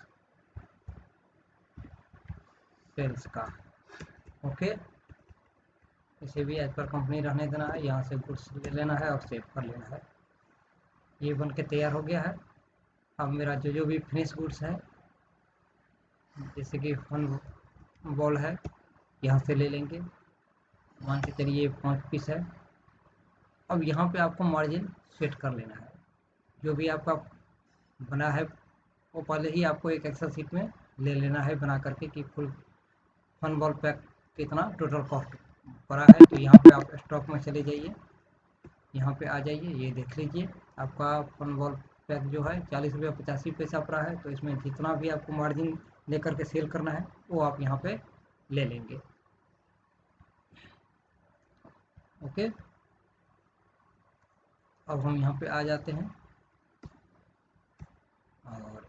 सेल्स का। ओके, इसे भी एज पर कंपनी रहने देना है, यहाँ से गुड्स ले लेना है और सेव कर लेना है। ये बन के तैयार हो गया है। अब मेरा जो भी फिनिश गुड्स है, जैसे कि फन बॉल है, यहाँ से ले लेंगे, मान के चलिए 5 पीस है। अब यहाँ पे आपको मार्जिन सेट कर लेना है। जो भी आपका बना है वो पहले ही आपको एक एक्सेल शीट में ले लेना है बना करके कि फुल फन बॉल पैक कितना टोटल कॉस्ट पड़ा है। तो यहाँ पे आप स्टॉक में चले जाइए, यहाँ पे आ जाइए, ये देख लीजिए आपका फन बॉल पैक जो है 40 रुपया 85 पैसा पड़ा है। तो इसमें जितना भी आपको मार्जिन लेकर के सेल करना है वो आप यहाँ पे ले लेंगे। ओके, अब हम यहाँ पे आ जाते हैं और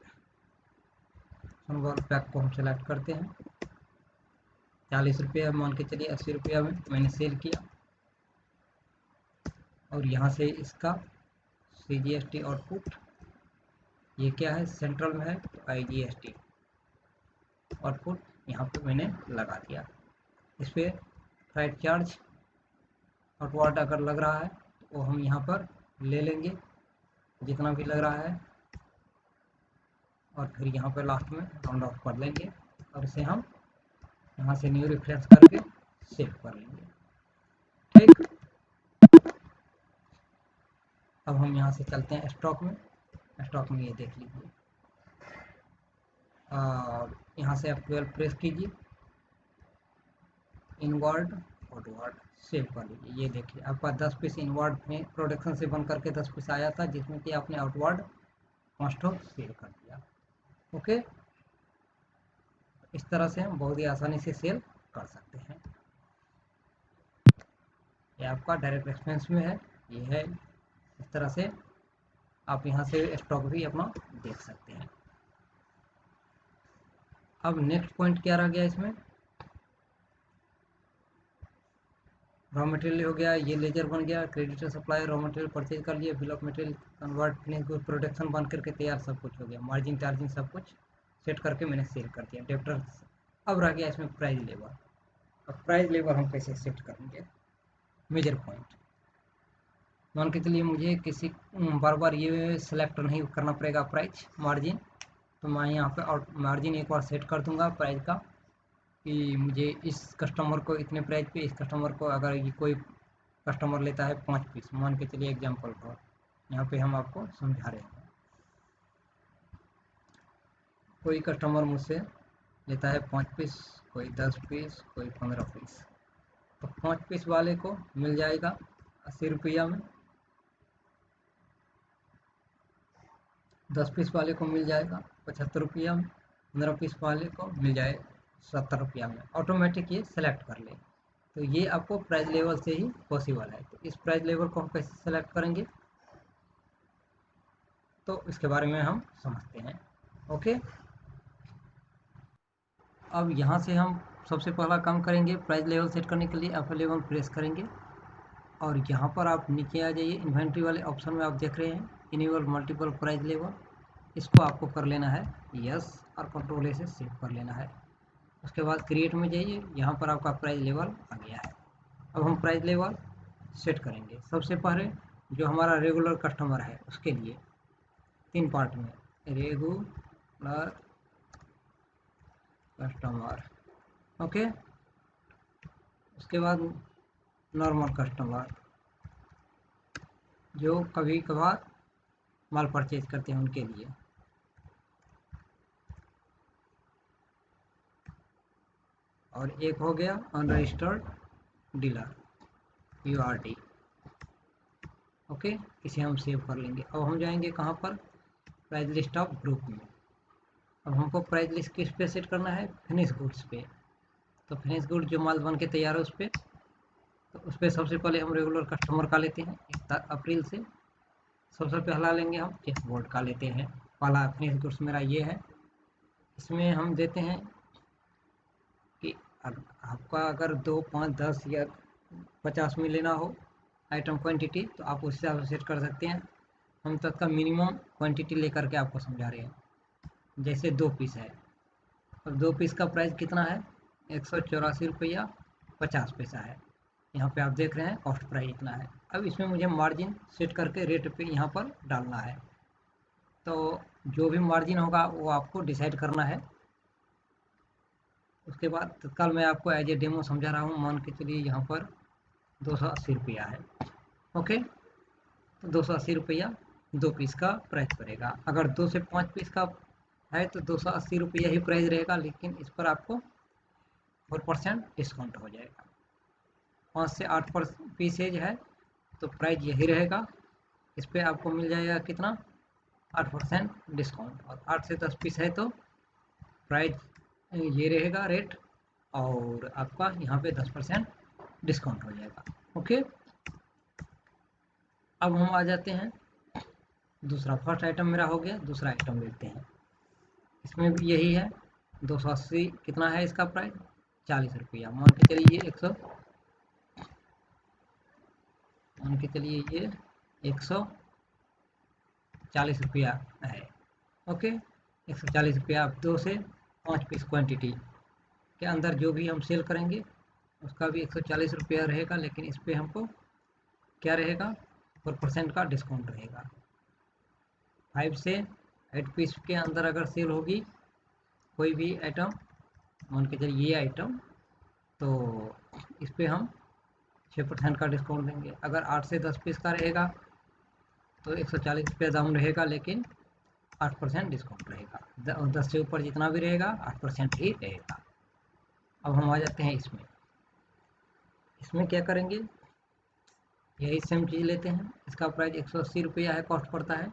फन बॉल पैक को हम सेलेक्ट करते हैं। 40 रुपया मान के चलिए 80 रुपया में मैंने सेल किया। और यहाँ से इसका CGST आउटपुट, ये क्या है सेंट्रल में है तो IGST आउटपुट यहाँ पे मैंने लगा दिया। इस पर फ्राइट चार्ज आउटवर्ड अगर लग रहा है तो वो हम यहाँ पर ले लेंगे जितना भी लग रहा है, और फिर यहाँ पर लास्ट में राउंड ऑफ कर लेंगे और इसे हम यहाँ से न्यू रेफरेंस करके सेव कर लेंगे। ठीक, अब हम यहाँ से चलते हैं स्टॉक में। स्टॉक में ये देख लीजिए, और यहाँ से आप 12 प्रेस कीजिए, इनवर्ड आउटवर्ड सेव कर लीजिए। ये देखिए आपका 10 पीस इनवर्ड में प्रोडक्शन से बन करके 10 पीस आया था, जिसमें कि आपने आउटवर्ड 5 सेल कर दिया। ओके, इस तरह से हम बहुत ही आसानी से सेल कर सकते हैं। ये आपका डायरेक्ट एक्सपेंस में है, ये है। इस तरह से आप यहाँ से स्टॉक भी अपना देख सकते हैं। अब नेक्स्ट पॉइंट क्या रह गया इसमें, रॉ मटेरियल हो गया, ये लेजर बन गया, creditor supply, raw material purchase कर लिए, bill of material convert, finish good, production बन करके तैयार, सब कुछ हो गया। मार्जिन टार्जिन सब कुछ सेट करके मैंने सेल कर दिया। डेप्टर, अब रह गया इसमें प्राइस लेवल। अब प्राइस लेवल हम कैसे सेट करेंगे, मेजर पॉइंट मान के चलिए मुझे किसी बार बार ये सिलेक्ट नहीं करना पड़ेगा प्राइस मार्जिन, तो मैं यहाँ पे और मार्जिन एक बार सेट कर दूंगा प्राइस का कि मुझे इस कस्टमर को इतने प्राइस पे, इस कस्टमर को अगर ये कोई कस्टमर लेता है 5 पीस, मान के चलिए एग्जांपल फॉर, यहाँ पे हम आपको समझा रहे हैं। कोई कस्टमर मुझसे लेता है 5 पीस, कोई 10 पीस, कोई 15 पीस। तो 5 पीस वाले को मिल जाएगा 80 रुपया में, 10 पीस वाले को मिल जाएगा 75 रुपया में, 15 पीस वाले को मिल जाए 70 रुपया में। ऑटोमेटिक ये सेलेक्ट कर ले। तो ये आपको प्राइस लेवल से ही पॉसिबल है। तो इस प्राइस लेवल को हम कैसे सेलेक्ट करेंगे, तो इसके बारे में हम समझते हैं। ओके, अब यहाँ से हम सबसे पहला काम करेंगे, प्राइस लेवल सेट करने के लिए अवेलेबल प्रेस करेंगे और यहाँ पर आप नीचे आ जाइए, इन्वेंट्री वाले ऑप्शन में आप देख रहे हैं इनेबल मल्टीपल प्राइस लेवल, इसको आपको कर लेना है यस और कंट्रोल ए से सेव कर लेना है। उसके बाद क्रिएट में जाइए, यहाँ पर आपका प्राइस लेवल आ गया है। अब हम प्राइस लेवल सेट करेंगे। सबसे पहले जो हमारा रेगुलर कस्टमर है उसके लिए 3 पार्ट में, रेगुलर कस्टमर, ओके। उसके बाद नॉर्मल कस्टमर जो कभी कभार माल परचेज करते हैं उनके लिए, और एक हो गया अनरजिस्टर्ड डीलर URD, ओके, इसे हम सेव कर लेंगे। अब हम जाएंगे कहाँ पर, प्राइस लिस्ट ऑफ ग्रुप में। अब हमको प्राइस लिस्ट किस पे सेट करना है, फिनिश गुड्स पे। तो फिनिश गुड जो माल बन के तैयार है उस पर, तो उस पर सबसे पहले हम रेगुलर कस्टमर का लेते हैं 1 अप्रैल से। सबसे पहला लेंगे हम चेक बोर्ड का लेते हैं, पहला फिनिश गुड्स मेरा ये है। इसमें हम देते हैं कि आपका अगर 2, 5, 10 या 50 में लेना हो आइटम क्वांटिटी, तो आप उस हिसाब से सेट कर सकते हैं। हम तक का मिनिमम क्वांटिटी लेकर के आपको समझा रहे हैं। जैसे 2 पीस है, अब 2 पीस का प्राइस कितना है, 184 रुपया 50 पैसा है। यहाँ पे आप देख रहे हैं कॉस्ट प्राइस इतना है। अब इसमें मुझे मार्जिन सेट करके रेट पे यहाँ पर डालना है। तो जो भी मार्जिन होगा वो आपको डिसाइड करना है। उसके बाद तत्काल मैं आपको एज ए डेमो समझा रहा हूँ। मान के चलिए यहाँ पर 280 रुपया है। ओके, तो 280 रुपया 2 पीस का प्राइस पड़ेगा। अगर 2 से 5 पीस का है तो 280 रुपया ही प्राइस रहेगा, लेकिन इस पर आपको 4% डिस्काउंट हो जाएगा। 5 से 8 पर पीसेज है तो प्राइस यही रहेगा। इस पर आपको मिल जाएगा कितना, 8% डिस्काउंट। और 8 से 10 पीस है तो प्राइस ये रहेगा रेट, और आपका यहाँ पे 10% डिस्काउंट हो जाएगा। ओके, अब हम आ जाते हैं दूसरा। फर्स्ट आइटम मेरा हो गया, दूसरा आइटम देखते हैं। इसमें भी यही है, 280 कितना है इसका प्राइस, 40 रुपया। मान के चलिए 100, मान के चलिए ये 140 रुपया है। ओके, 140 रुपया। आप 2 से 5 पीस क्वांटिटी के अंदर जो भी हम सेल करेंगे उसका भी 140 रुपया रहेगा, लेकिन इस पर हमको क्या रहेगा, 4% का डिस्काउंट रहेगा। 5 से 8 पीस के अंदर अगर सेल होगी कोई भी आइटम, मान के चलिए ये आइटम, तो इस पर हम 6% का डिस्काउंट देंगे। अगर 8 से 10 पीस का रहेगा तो 140 रुपया दाम रहेगा, लेकिन 8% डिस्काउंट रहेगा। 10 से ऊपर जितना भी रहेगा 8% ही रहेगा। अब हम आ जाते हैं इसमें। इसमें क्या करेंगे, यही सेम चीज़ लेते हैं। इसका प्राइस 180 रुपया है, कॉस्ट पड़ता है।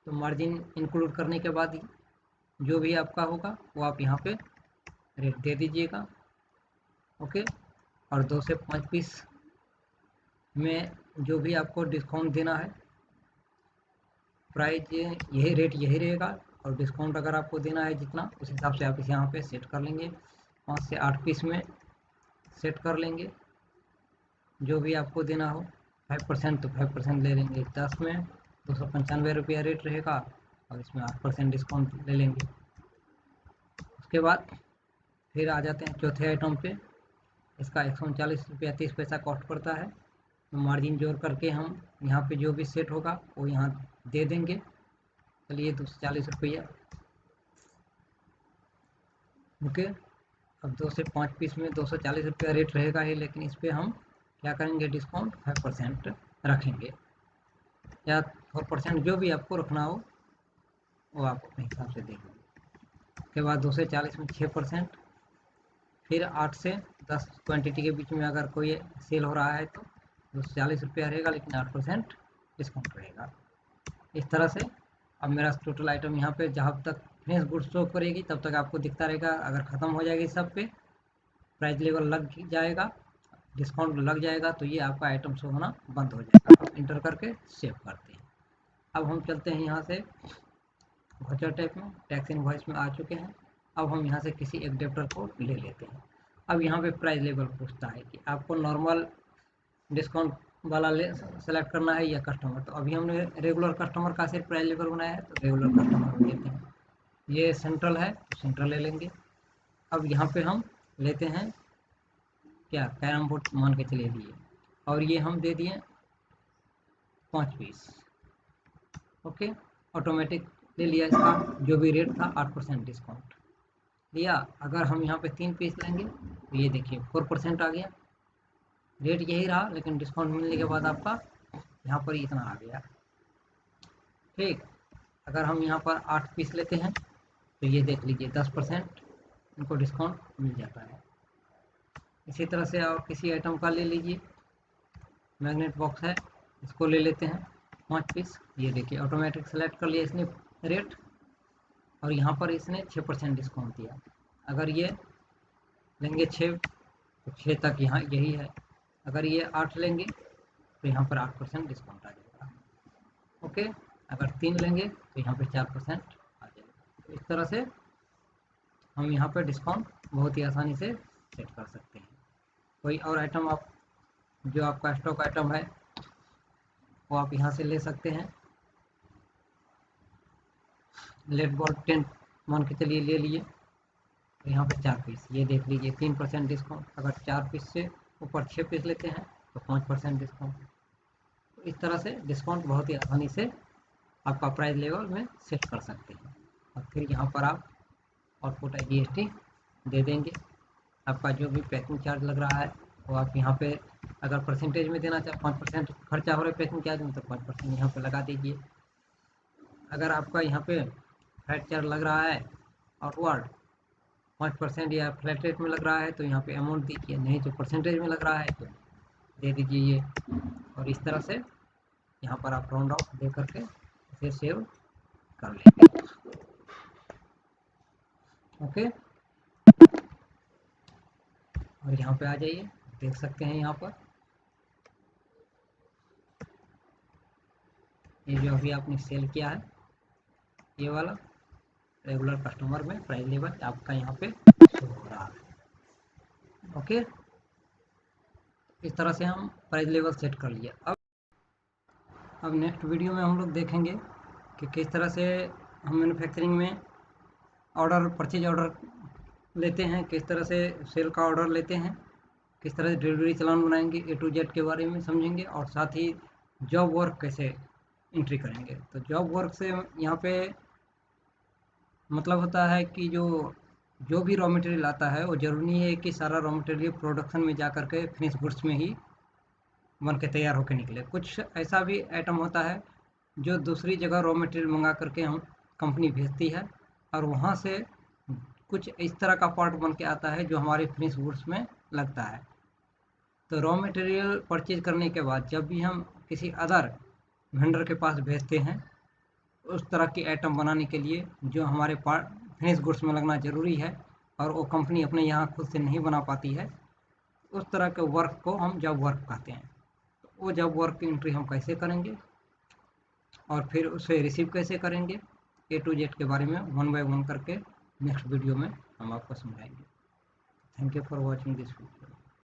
तो मार्जिन इंक्लूड करने के बाद जो भी आपका होगा वो आप यहाँ पे रेट दे दीजिएगा। ओके, और 2 से 5 पीस में जो भी आपको डिस्काउंट देना है, प्राइस यही रेट यही रहेगा। और डिस्काउंट अगर आपको देना है जितना, उस हिसाब से आप इसे यहाँ पे सेट कर लेंगे। 5 से 8 पीस में सेट कर लेंगे। जो भी आपको देना हो 5% तो 5% ले लेंगे। 10 में 295 रुपया रेट रहेगा, और इसमें 8% डिस्काउंट ले लेंगे। उसके बाद फिर आ जाते हैं चौथे आइटम पे। इसका 139 रुपया 30 पैसा कॉस्ट पड़ता है। तो मार्जिन जोड़ करके हम यहाँ पे जो भी सेट होगा वो यहाँ दे देंगे। चलिए 240 रुपया। ओके, अब 2 से 5 पीस में 240 रुपया रेट रहेगा ही, लेकिन इस पर हम क्या करेंगे, डिस्काउंट 5% रखेंगे, या 4% जो भी आपको रखना हो वो आप अपने हिसाब से देंगे। उसके बाद 2 से 40 में 6%। फिर 8 से 10 क्वांटिटी के बीच में अगर कोई सेल हो रहा है तो 240 रुपया रहेगा, लेकिन 8% डिस्काउंट रहेगा। इस तरह से अब मेरा टोटल आइटम यहाँ पे जहाँ तक फिनिश गुड्स शो करेगी तब तक आपको दिखता रहेगा। अगर ख़त्म हो जाएगी सब पे, प्राइस लेवल लग जाएगा, डिस्काउंट लग जाएगा, तो ये आपका आइटम शो होना बंद हो जाएगा। आप इंटर करके सेव करते हैं। अब हम चलते हैं यहाँ से वाउचर टाइप में, टैक्स इनवॉइस में आ चुके हैं। अब हम यहाँ से किसी एक डेप्टर को ले लेते हैं। अब यहाँ पे प्राइस लेवल पूछता है कि आपको नॉर्मल डिस्काउंट वाला सेलेक्ट करना है या कस्टमर। तो अभी हमने रेगुलर कस्टमर का सिर्फ प्राइस लेवल बनाया है, तो रेगुलर कस्टमर को लेते हैं। ये सेंट्रल है तो सेंट्रल ले लेंगे। अब यहाँ पे हम लेते हैं क्या, कैरम बोर्ड मान के चले लिए, और ये हम दे दिए 5 पीस। ओके, ऑटोमेटिक ले लिया। इसका जो भी रेट था 8% डिस्काउंट लिया। अगर हम यहाँ पे 3 पीस लेंगे तो ये देखिए 4% आ गया। रेट यही रहा, लेकिन डिस्काउंट मिलने के बाद आपका यहाँ पर इतना आ गया। ठीक, अगर हम यहाँ पर 8 पीस लेते हैं तो ये देख लीजिए 10% इनको डिस्काउंट मिल जाता है। इसी तरह से और किसी आइटम का ले लीजिए। मैग्नेट बॉक्स है, इसको ले लेते हैं। 5 पीस, ये देखिए ऑटोमेटिक सेलेक्ट कर लिया इसने रेट, और यहाँ पर इसने 6% डिस्काउंट दिया। अगर ये लेंगे 6 तो 6 तक यहाँ यही है, अगर ये 8 लेंगे तो यहाँ पर 8% डिस्काउंट आ जाएगा। ओके, अगर 3 लेंगे तो यहाँ पे 4% आ जाएगा। तो इस तरह से हम यहाँ पे डिस्काउंट बहुत ही आसानी से सेट कर सकते हैं। कोई और आइटम आप जो आपका स्टॉक आइटम है वो आप यहाँ से ले सकते हैं। लेड बॉल 10 मान के चलिए ले लिए, तो यहाँ पे 4 पीस, ये देख लीजिए 3% डिस्काउंट। अगर 4 पीस से ऊपर 6 पीस लेते हैं तो 5% डिस्काउंट। तो इस तरह से डिस्काउंट बहुत ही आसानी से आपका प्राइस लेवल में सेट कर सकते हैं। और फिर यहाँ पर आप आउटपुट GST दे देंगे। आपका जो भी पैकिंग चार्ज लग रहा है वो आप यहाँ पे अगर परसेंटेज में देना चाहे 5% खर्चा हो रहा है पैकिंग चार्ज में, तो 5% यहाँ पे लगा दीजिए। अगर आपका यहाँ पे फ्लैट चार्ज लग रहा है आउटवर्ड 5% या फ्लैट रेट में लग रहा है तो यहाँ पे अमाउंट दीजिए, नहीं तो परसेंटेज में लग रहा है तो दे दीजिए ये। और इस तरह से यहाँ पर आप राउंड ऑफ दे करके इसे सेव कर लेंगे। ओके, और यहाँ पे आ जाइए, देख सकते हैं यहाँ पर ये जो अभी आपने सेल किया है ये वाला रेगुलर कस्टमर में प्राइस लेवल आपका यहाँ पे शो हो रहा है। ओके, इस तरह से हम प्राइस लेवल सेट कर लिए। अब नेक्स्ट वीडियो में हम लोग देखेंगे कि किस तरह से हम मैन्युफैक्चरिंग में ऑर्डर परचेज ऑर्डर लेते हैं, किस तरह से सेल का ऑर्डर लेते हैं, किस तरह से डिलीवरी चालान बनाएंगे, A to Z के बारे में समझेंगे। और साथ ही जॉब वर्क कैसे एंट्री करेंगे। तो जॉब वर्क से यहाँ पे मतलब होता है कि जो भी रॉ मटेरियल आता है वो ज़रूरी नहीं है कि सारा रॉ मटेरियल प्रोडक्शन में जा करके फिनिश गुड्स में ही बन के तैयार होकर निकले। कुछ ऐसा भी आइटम होता है जो दूसरी जगह रॉ मटेरियल मंगा करके हम कंपनी भेजती है, और वहाँ से कुछ इस तरह का पार्ट बन के आता है जो हमारे फिनिश गुड्स में लगता है। तो रॉ मटेरियल परचेज करने के बाद जब भी हम किसी अदर वेंडर के पास भेजते हैं उस तरह की आइटम बनाने के लिए जो हमारे पार्ट फिनिश गुड्स में लगना ज़रूरी है और वो कंपनी अपने यहाँ खुद से नहीं बना पाती है, उस तरह के वर्क को हम जॉब वर्क कहते हैं। तो वो जॉब वर्क की एंट्री हम कैसे करेंगे और फिर उसे रिसीव कैसे करेंगे, A to Z के बारे में 1 by 1 करके नेक्स्ट वीडियो में हम आपको समझाएंगे। Thank you for watching this video.